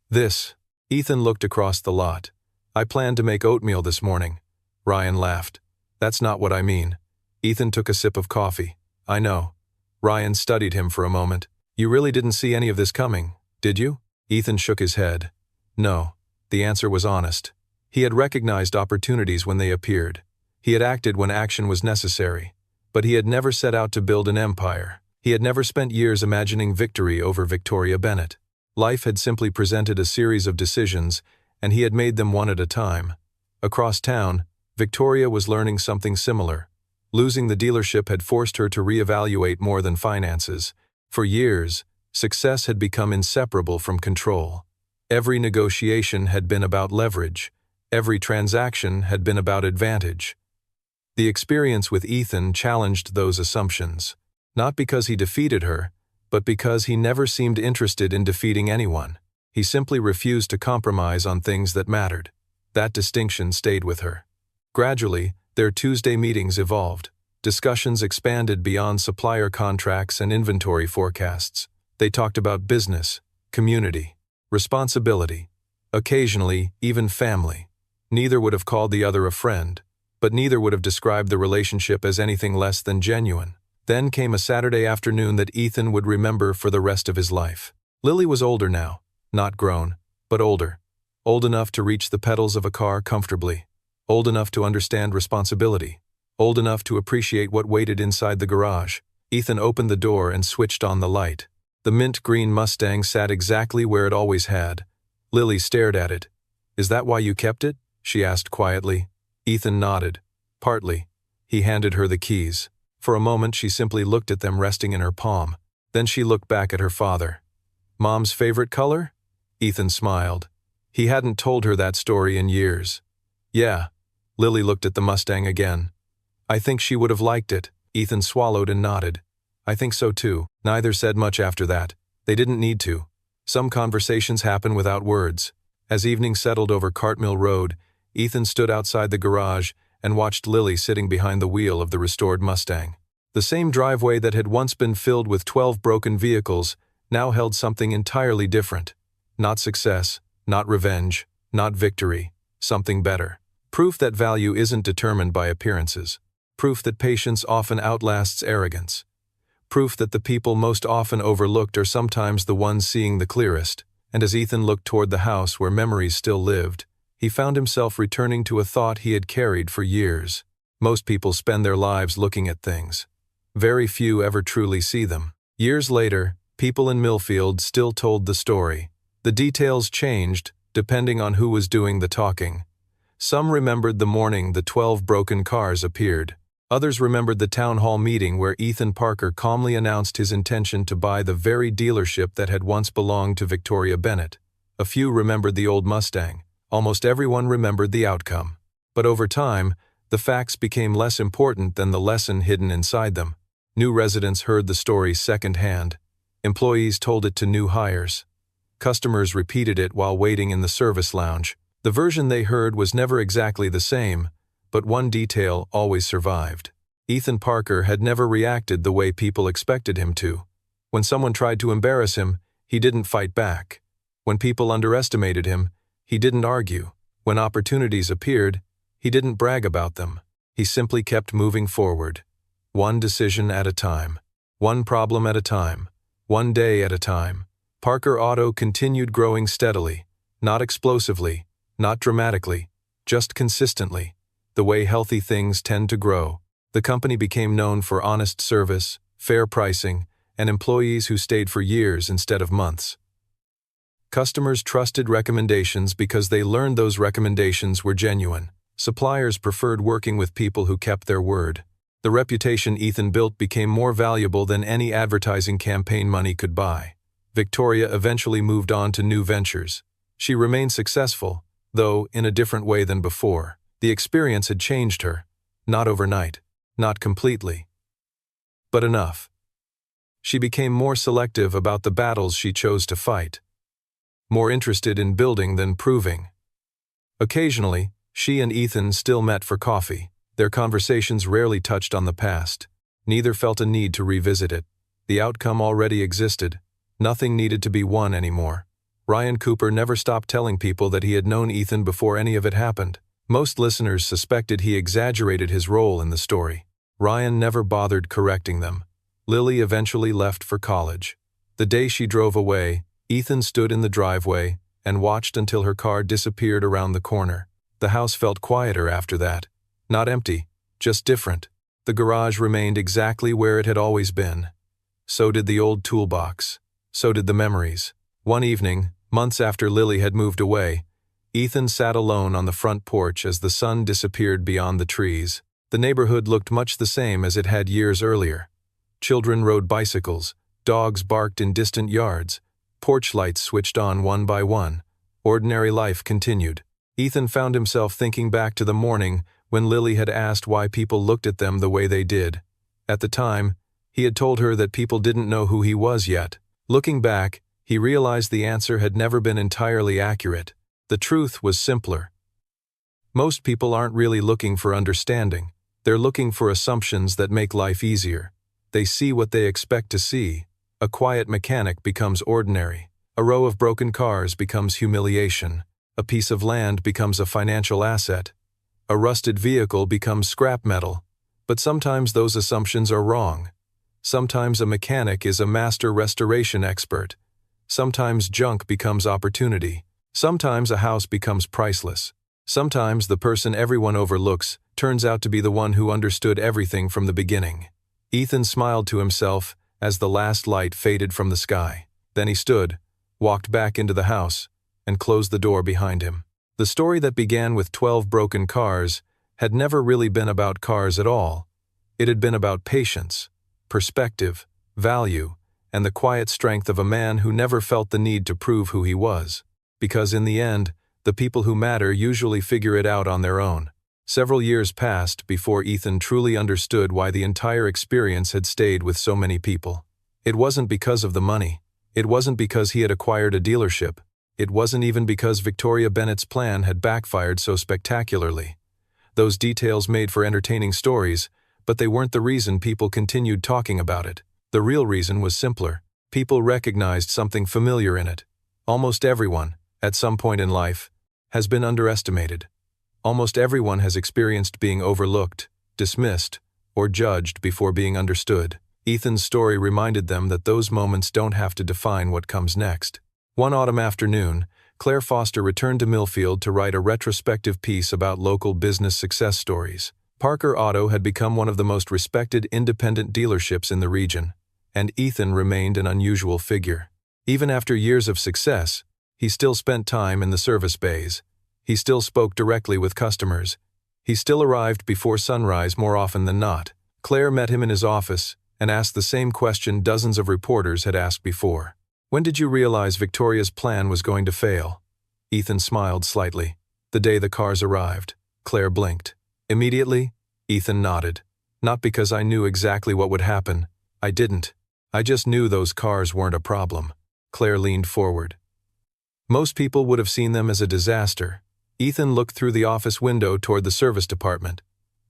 "This." Ethan looked across the lot. "I planned to make oatmeal this morning." Ryan laughed. "That's not what I mean." Ethan took a sip of coffee. "I know." Ryan studied him for a moment. "You really didn't see any of this coming, did you?" Ethan shook his head. No. The answer was honest. He had recognized opportunities when they appeared. He had acted when action was necessary. But he had never set out to build an empire. He had never spent years imagining victory over Victoria Bennett. Life had simply presented a series of decisions, and he had made them one at a time. Across town, Victoria was learning something similar. Losing the dealership had forced her to reevaluate more than finances. For years, success had become inseparable from control. Every negotiation had been about leverage. Every transaction had been about advantage. The experience with Ethan challenged those assumptions, not because he defeated her, but because he never seemed interested in defeating anyone. He simply refused to compromise on things that mattered. That distinction stayed with her. Gradually, their Tuesday meetings evolved. Discussions expanded beyond supplier contracts and inventory forecasts. They talked about business, community, responsibility, occasionally even family. Neither would have called the other a friend, but neither would have described the relationship as anything less than genuine. Then came a Saturday afternoon that Ethan would remember for the rest of his life. Lily was older now, not grown, but older. Old enough to reach the pedals of a car comfortably. Old enough to understand responsibility. Old enough to appreciate what waited inside the garage. Ethan opened the door and switched on the light. The mint-green Mustang sat exactly where it always had. Lily stared at it. "Is that why you kept it?" she asked quietly. Ethan nodded. Partly. He handed her the keys. For a moment she simply looked at them resting in her palm. Then she looked back at her father. Mom's favorite color? Ethan smiled. He hadn't told her that story in years. Yeah. Lily looked at the Mustang again. I think she would have liked it. Ethan swallowed and nodded. I think so too. Neither said much after that. They didn't need to. Some conversations happen without words. As evening settled over Cartmill Road, Ethan stood outside the garage and watched Lily sitting behind the wheel of the restored Mustang. The same driveway that had once been filled with 12 broken vehicles now held something entirely different. Not success, not revenge, not victory, something better. Proof that value isn't determined by appearances. Proof that patience often outlasts arrogance. Proof that the people most often overlooked are sometimes the ones seeing the clearest. And as Ethan looked toward the house where memories still lived, he found himself returning to a thought he had carried for years. Most people spend their lives looking at things. Very few ever truly see them. Years later, people in Millfield still told the story. The details changed, depending on who was doing the talking. Some remembered the morning the 12 broken cars appeared. Others remembered the town hall meeting where Ethan Parker calmly announced his intention to buy the very dealership that had once belonged to Victoria Bennett. A few remembered the old Mustang. Almost everyone remembered the outcome. But over time, the facts became less important than the lesson hidden inside them. New residents heard the story secondhand. Employees told it to new hires. Customers repeated it while waiting in the service lounge. The version they heard was never exactly the same, but one detail always survived. Ethan Parker had never reacted the way people expected him to. When someone tried to embarrass him, he didn't fight back. When people underestimated him, he didn't argue. When opportunities appeared, he didn't brag about them. He simply kept moving forward. One decision at a time. One problem at a time. One day at a time. Parker Auto continued growing steadily. Not explosively, not dramatically, just consistently. The way healthy things tend to grow. The company became known for honest service, fair pricing, and employees who stayed for years instead of months. Customers trusted recommendations because they learned those recommendations were genuine. Suppliers preferred working with people who kept their word. The reputation Ethan built became more valuable than any advertising campaign money could buy. Victoria eventually moved on to new ventures. She remained successful, though in a different way than before. The experience had changed her. Not overnight. Not completely. But enough. She became more selective about the battles she chose to fight. More interested in building than proving. Occasionally, she and Ethan still met for coffee. Their conversations rarely touched on the past. Neither felt a need to revisit it. The outcome already existed. Nothing needed to be won anymore. Ryan Cooper never stopped telling people that he had known Ethan before any of it happened. Most listeners suspected he exaggerated his role in the story. Ryan never bothered correcting them. Lily eventually left for college. The day she drove away, Ethan stood in the driveway and watched until her car disappeared around the corner. The house felt quieter after that. Not empty, just different. The garage remained exactly where it had always been. So did the old toolbox. So did the memories. One evening, months after Lily had moved away, Ethan sat alone on the front porch as the sun disappeared beyond the trees. The neighborhood looked much the same as it had years earlier. Children rode bicycles, dogs barked in distant yards, porch lights switched on one by one. Ordinary life continued. Ethan found himself thinking back to the morning when Lily had asked why people looked at them the way they did. At the time, he had told her that people didn't know who he was yet. Looking back, he realized the answer had never been entirely accurate. The truth was simpler. Most people aren't really looking for understanding. They're looking for assumptions that make life easier. They see what they expect to see. A quiet mechanic becomes ordinary. A row of broken cars becomes humiliation. A piece of land becomes a financial asset. A rusted vehicle becomes scrap metal. But sometimes those assumptions are wrong. Sometimes a mechanic is a master restoration expert. Sometimes junk becomes opportunity. Sometimes a house becomes priceless. Sometimes the person everyone overlooks turns out to be the one who understood everything from the beginning. Ethan smiled to himself as the last light faded from the sky. Then he stood, walked back into the house, and closed the door behind him. The story that began with 12 broken cars had never really been about cars at all. It had been about patience, perspective, value, and the quiet strength of a man who never felt the need to prove who he was. Because in the end, the people who matter usually figure it out on their own. Several years passed before Ethan truly understood why the entire experience had stayed with so many people. It wasn't because of the money. It wasn't because he had acquired a dealership. It wasn't even because Victoria Bennett's plan had backfired so spectacularly. Those details made for entertaining stories, but they weren't the reason people continued talking about it. The real reason was simpler. People recognized something familiar in it. Almost everyone, at some point in life, has been underestimated. Almost everyone has experienced being overlooked, dismissed, or judged before being understood. Ethan's story reminded them that those moments don't have to define what comes next. One autumn afternoon, Claire Foster returned to Millfield to write a retrospective piece about local business success stories. Parker Auto had become one of the most respected independent dealerships in the region, and Ethan remained an unusual figure. Even after years of success, he still spent time in the service bays. He still spoke directly with customers. He still arrived before sunrise more often than not. Claire met him in his office and asked the same question dozens of reporters had asked before. "When did you realize Victoria's plan was going to fail?" Ethan smiled slightly. "The day the cars arrived." Claire blinked. "Immediately?" Ethan nodded. "Not because I knew exactly what would happen. I didn't. I just knew those cars weren't a problem." Claire leaned forward. "Most people would have seen them as a disaster." Ethan looked through the office window toward the service department.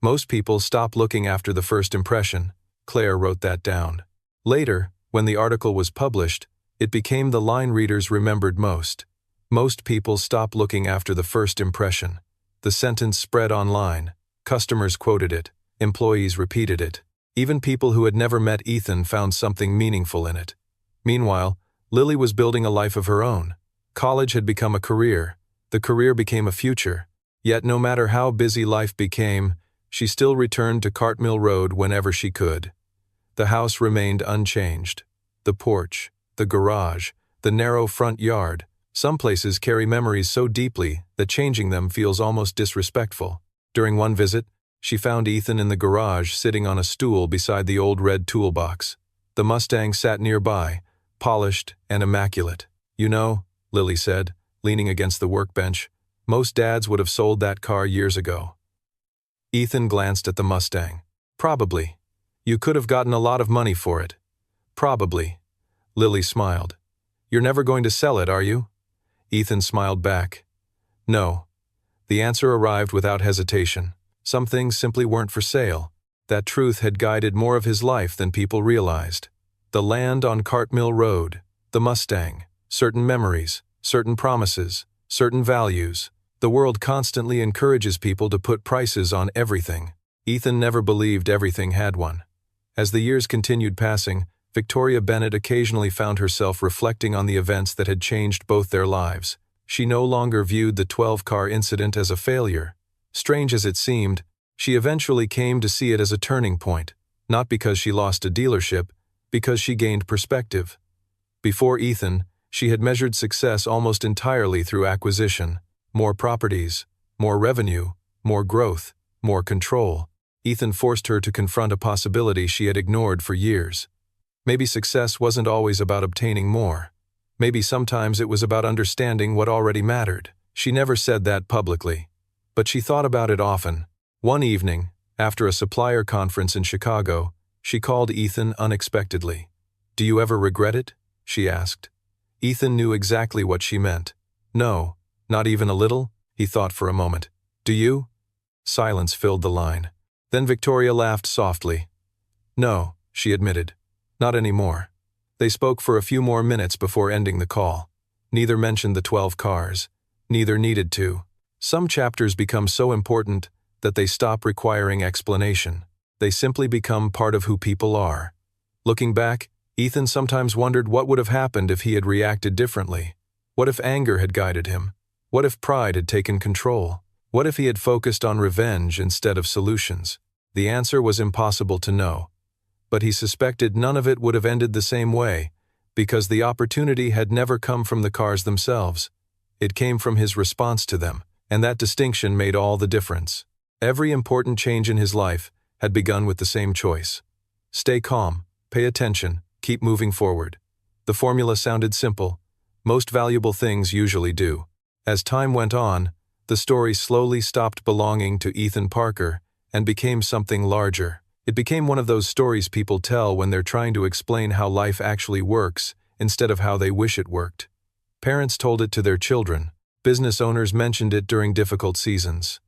"Most people stop looking after the first impression." Claire wrote that down. Later, when the article was published, it became the line readers remembered most. Most people stop looking after the first impression. The sentence spread online. Customers quoted it. Employees repeated it. Even people who had never met Ethan found something meaningful in it. Meanwhile, Lily was building a life of her own. College had become a career. The career became a future. Yet no matter how busy life became, she still returned to Cartmill Road whenever she could. The house remained unchanged. The porch, the garage, the narrow front yard. Some places carry memories so deeply that changing them feels almost disrespectful. During one visit, she found Ethan in the garage sitting on a stool beside the old red toolbox. The Mustang sat nearby, polished and immaculate. "You know," Lily said, leaning against the workbench, "most dads would have sold that car years ago." Ethan glanced at the Mustang. "Probably. You could have gotten a lot of money for it." "Probably." Lily smiled. "You're never going to sell it, are you?" Ethan smiled back. "No." The answer arrived without hesitation. Some things simply weren't for sale. That truth had guided more of his life than people realized. The land on Cartmill Road, the Mustang, certain memories, certain promises, certain values. The world constantly encourages people to put prices on everything. Ethan never believed everything had one. As the years continued passing, Victoria Bennett occasionally found herself reflecting on the events that had changed both their lives. She no longer viewed the 12-car incident as a failure. Strange as it seemed, she eventually came to see it as a turning point, not because she lost a dealership, because she gained perspective. Before Ethan, she had measured success almost entirely through acquisition. More properties, more revenue, more growth, more control. Ethan forced her to confront a possibility she had ignored for years. Maybe success wasn't always about obtaining more. Maybe sometimes it was about understanding what already mattered. She never said that publicly, but she thought about it often. One evening, after a supplier conference in Chicago, she called Ethan unexpectedly. "Do you ever regret it?" she asked. Ethan knew exactly what she meant. "No, not even a little," he thought for a moment. "Do you?" Silence filled the line. Then Victoria laughed softly. "No," she admitted. "Not anymore." They spoke for a few more minutes before ending the call. Neither mentioned the 12 cars. Neither needed to. Some chapters become so important that they stop requiring explanation. They simply become part of who people are. Looking back, Ethan sometimes wondered what would have happened if he had reacted differently. What if anger had guided him? What if pride had taken control? What if he had focused on revenge instead of solutions? The answer was impossible to know. But he suspected none of it would have ended the same way, because the opportunity had never come from the cars themselves. It came from his response to them, and that distinction made all the difference. Every important change in his life had begun with the same choice. Stay calm, pay attention, keep moving forward. The formula sounded simple. Most valuable things usually do. As time went on, the story slowly stopped belonging to Ethan Parker and became something larger. It became one of those stories people tell when they're trying to explain how life actually works instead of how they wish it worked. Parents told it to their children. Business owners mentioned it during difficult seasons.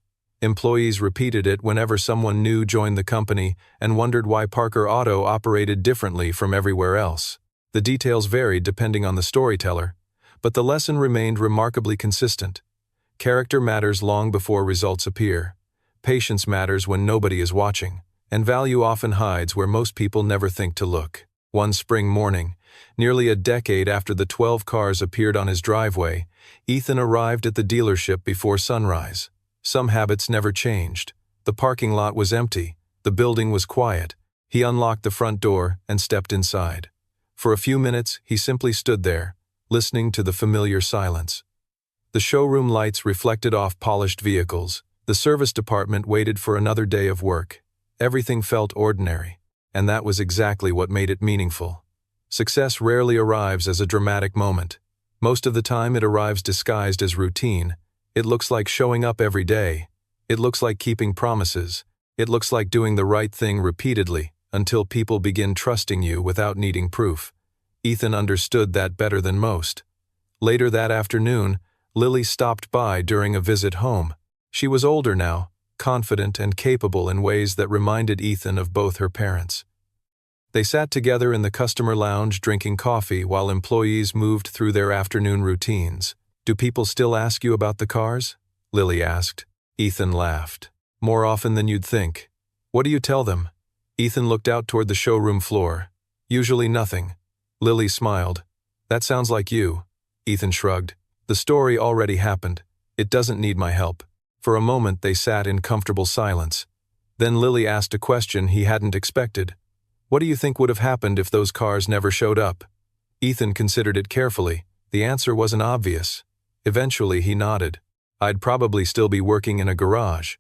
Employees repeated it whenever someone new joined the company and wondered why Parker Auto operated differently from everywhere else. The details varied depending on the storyteller, but the lesson remained remarkably consistent. Character matters long before results appear. Patience matters when nobody is watching, and value often hides where most people never think to look. One spring morning, nearly a decade after the 12 cars appeared on his driveway, Ethan arrived at the dealership before sunrise. Some habits never changed. The parking lot was empty. The building was quiet. He unlocked the front door and stepped inside. For a few minutes, he simply stood there, listening to the familiar silence. The showroom lights reflected off polished vehicles. The service department waited for another day of work. Everything felt ordinary, and that was exactly what made it meaningful. Success rarely arrives as a dramatic moment. Most of the time it arrives disguised as routine. It looks like showing up every day. It looks like keeping promises. It looks like doing the right thing repeatedly until people begin trusting you without needing proof. Ethan understood that better than most. Later that afternoon, Lily stopped by during a visit home. She was older now, confident and capable in ways that reminded Ethan of both her parents. They sat together in the customer lounge drinking coffee while employees moved through their afternoon routines. "Do people still ask you about the cars?" Lily asked. Ethan laughed. "More often than you'd think." "What do you tell them?" Ethan looked out toward the showroom floor. "Usually nothing." Lily smiled. "That sounds like you." Ethan shrugged. "The story already happened. It doesn't need my help." For a moment they sat in comfortable silence. Then Lily asked a question he hadn't expected. "What do you think would have happened if those cars never showed up?" Ethan considered it carefully. The answer wasn't obvious. Eventually he nodded. "I'd probably still be working in a garage."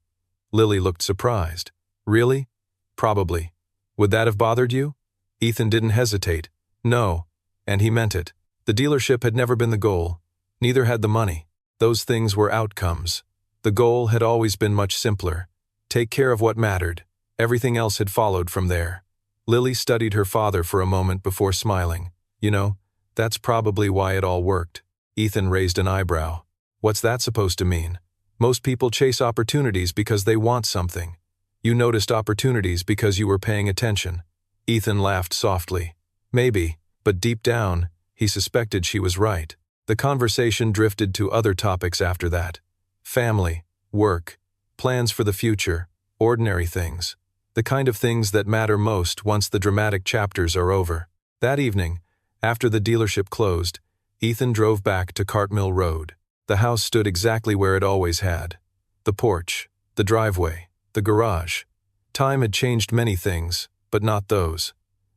Lily looked surprised. "Really?" "Probably." "Would that have bothered you?" Ethan didn't hesitate. "No." And he meant it. The dealership had never been the goal. Neither had the money. Those things were outcomes. The goal had always been much simpler. Take care of what mattered. Everything else had followed from there. Lily studied her father for a moment before smiling. "You know, that's probably why it all worked." Ethan raised an eyebrow. "What's that supposed to mean?" "Most people chase opportunities because they want something. You noticed opportunities because you were paying attention." Ethan laughed softly. "Maybe, but deep down, he suspected she was right." The conversation drifted to other topics after that. Family, work, plans for the future, ordinary things. The kind of things that matter most once the dramatic chapters are over. That evening, after the dealership closed, Ethan drove back to Cartmill Road. The house stood exactly where it always had. The porch, the driveway, the garage. Time had changed many things, but not those.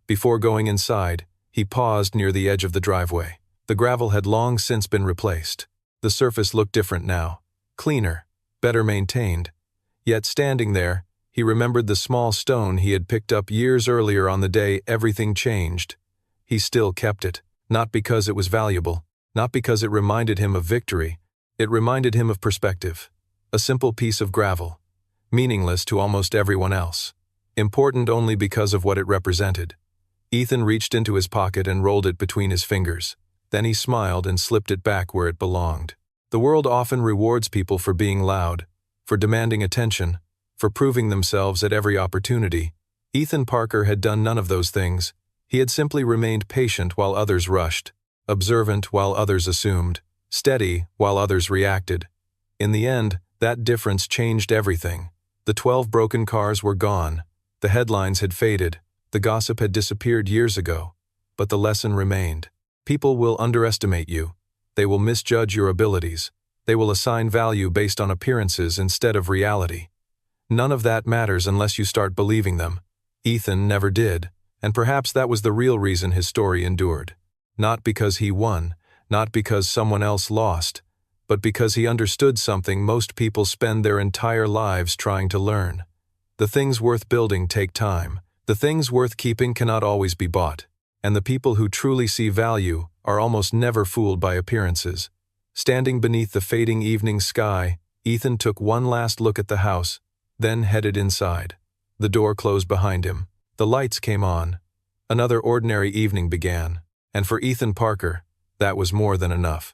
Before going inside, he paused near the edge of the driveway. The gravel had long since been replaced. The surface looked different now. Cleaner, better maintained. Yet standing there, he remembered the small stone he had picked up years earlier on the day everything changed. He still kept it, not because it was valuable, not because it reminded him of victory. It reminded him of perspective. A simple piece of gravel, meaningless to almost everyone else, important only because of what it represented. Ethan reached into his pocket and rolled it between his fingers. Then he smiled and slipped it back where it belonged. The world often rewards people for being loud, for demanding attention, for proving themselves at every opportunity. Ethan Parker had done none of those things. He had simply remained patient while others rushed, observant while others assumed, steady while others reacted. In the end, that difference changed everything. The 12 broken cars were gone. The headlines had faded. The gossip had disappeared years ago. But the lesson remained. People will underestimate you. They will misjudge your abilities. They will assign value based on appearances instead of reality. None of that matters unless you start believing them. Ethan never did, and perhaps that was the real reason his story endured. Not because he won, not because someone else lost, but but because he understood something most people spend their entire lives trying to learn. The things worth building take time. The things worth keeping cannot always be bought. And the people who truly see value are almost never fooled by appearances. Standing beneath the fading evening sky, Ethan took one last look at the house, then headed inside. The door closed behind him. The lights came on. Another ordinary evening began. And for Ethan Parker, that was more than enough.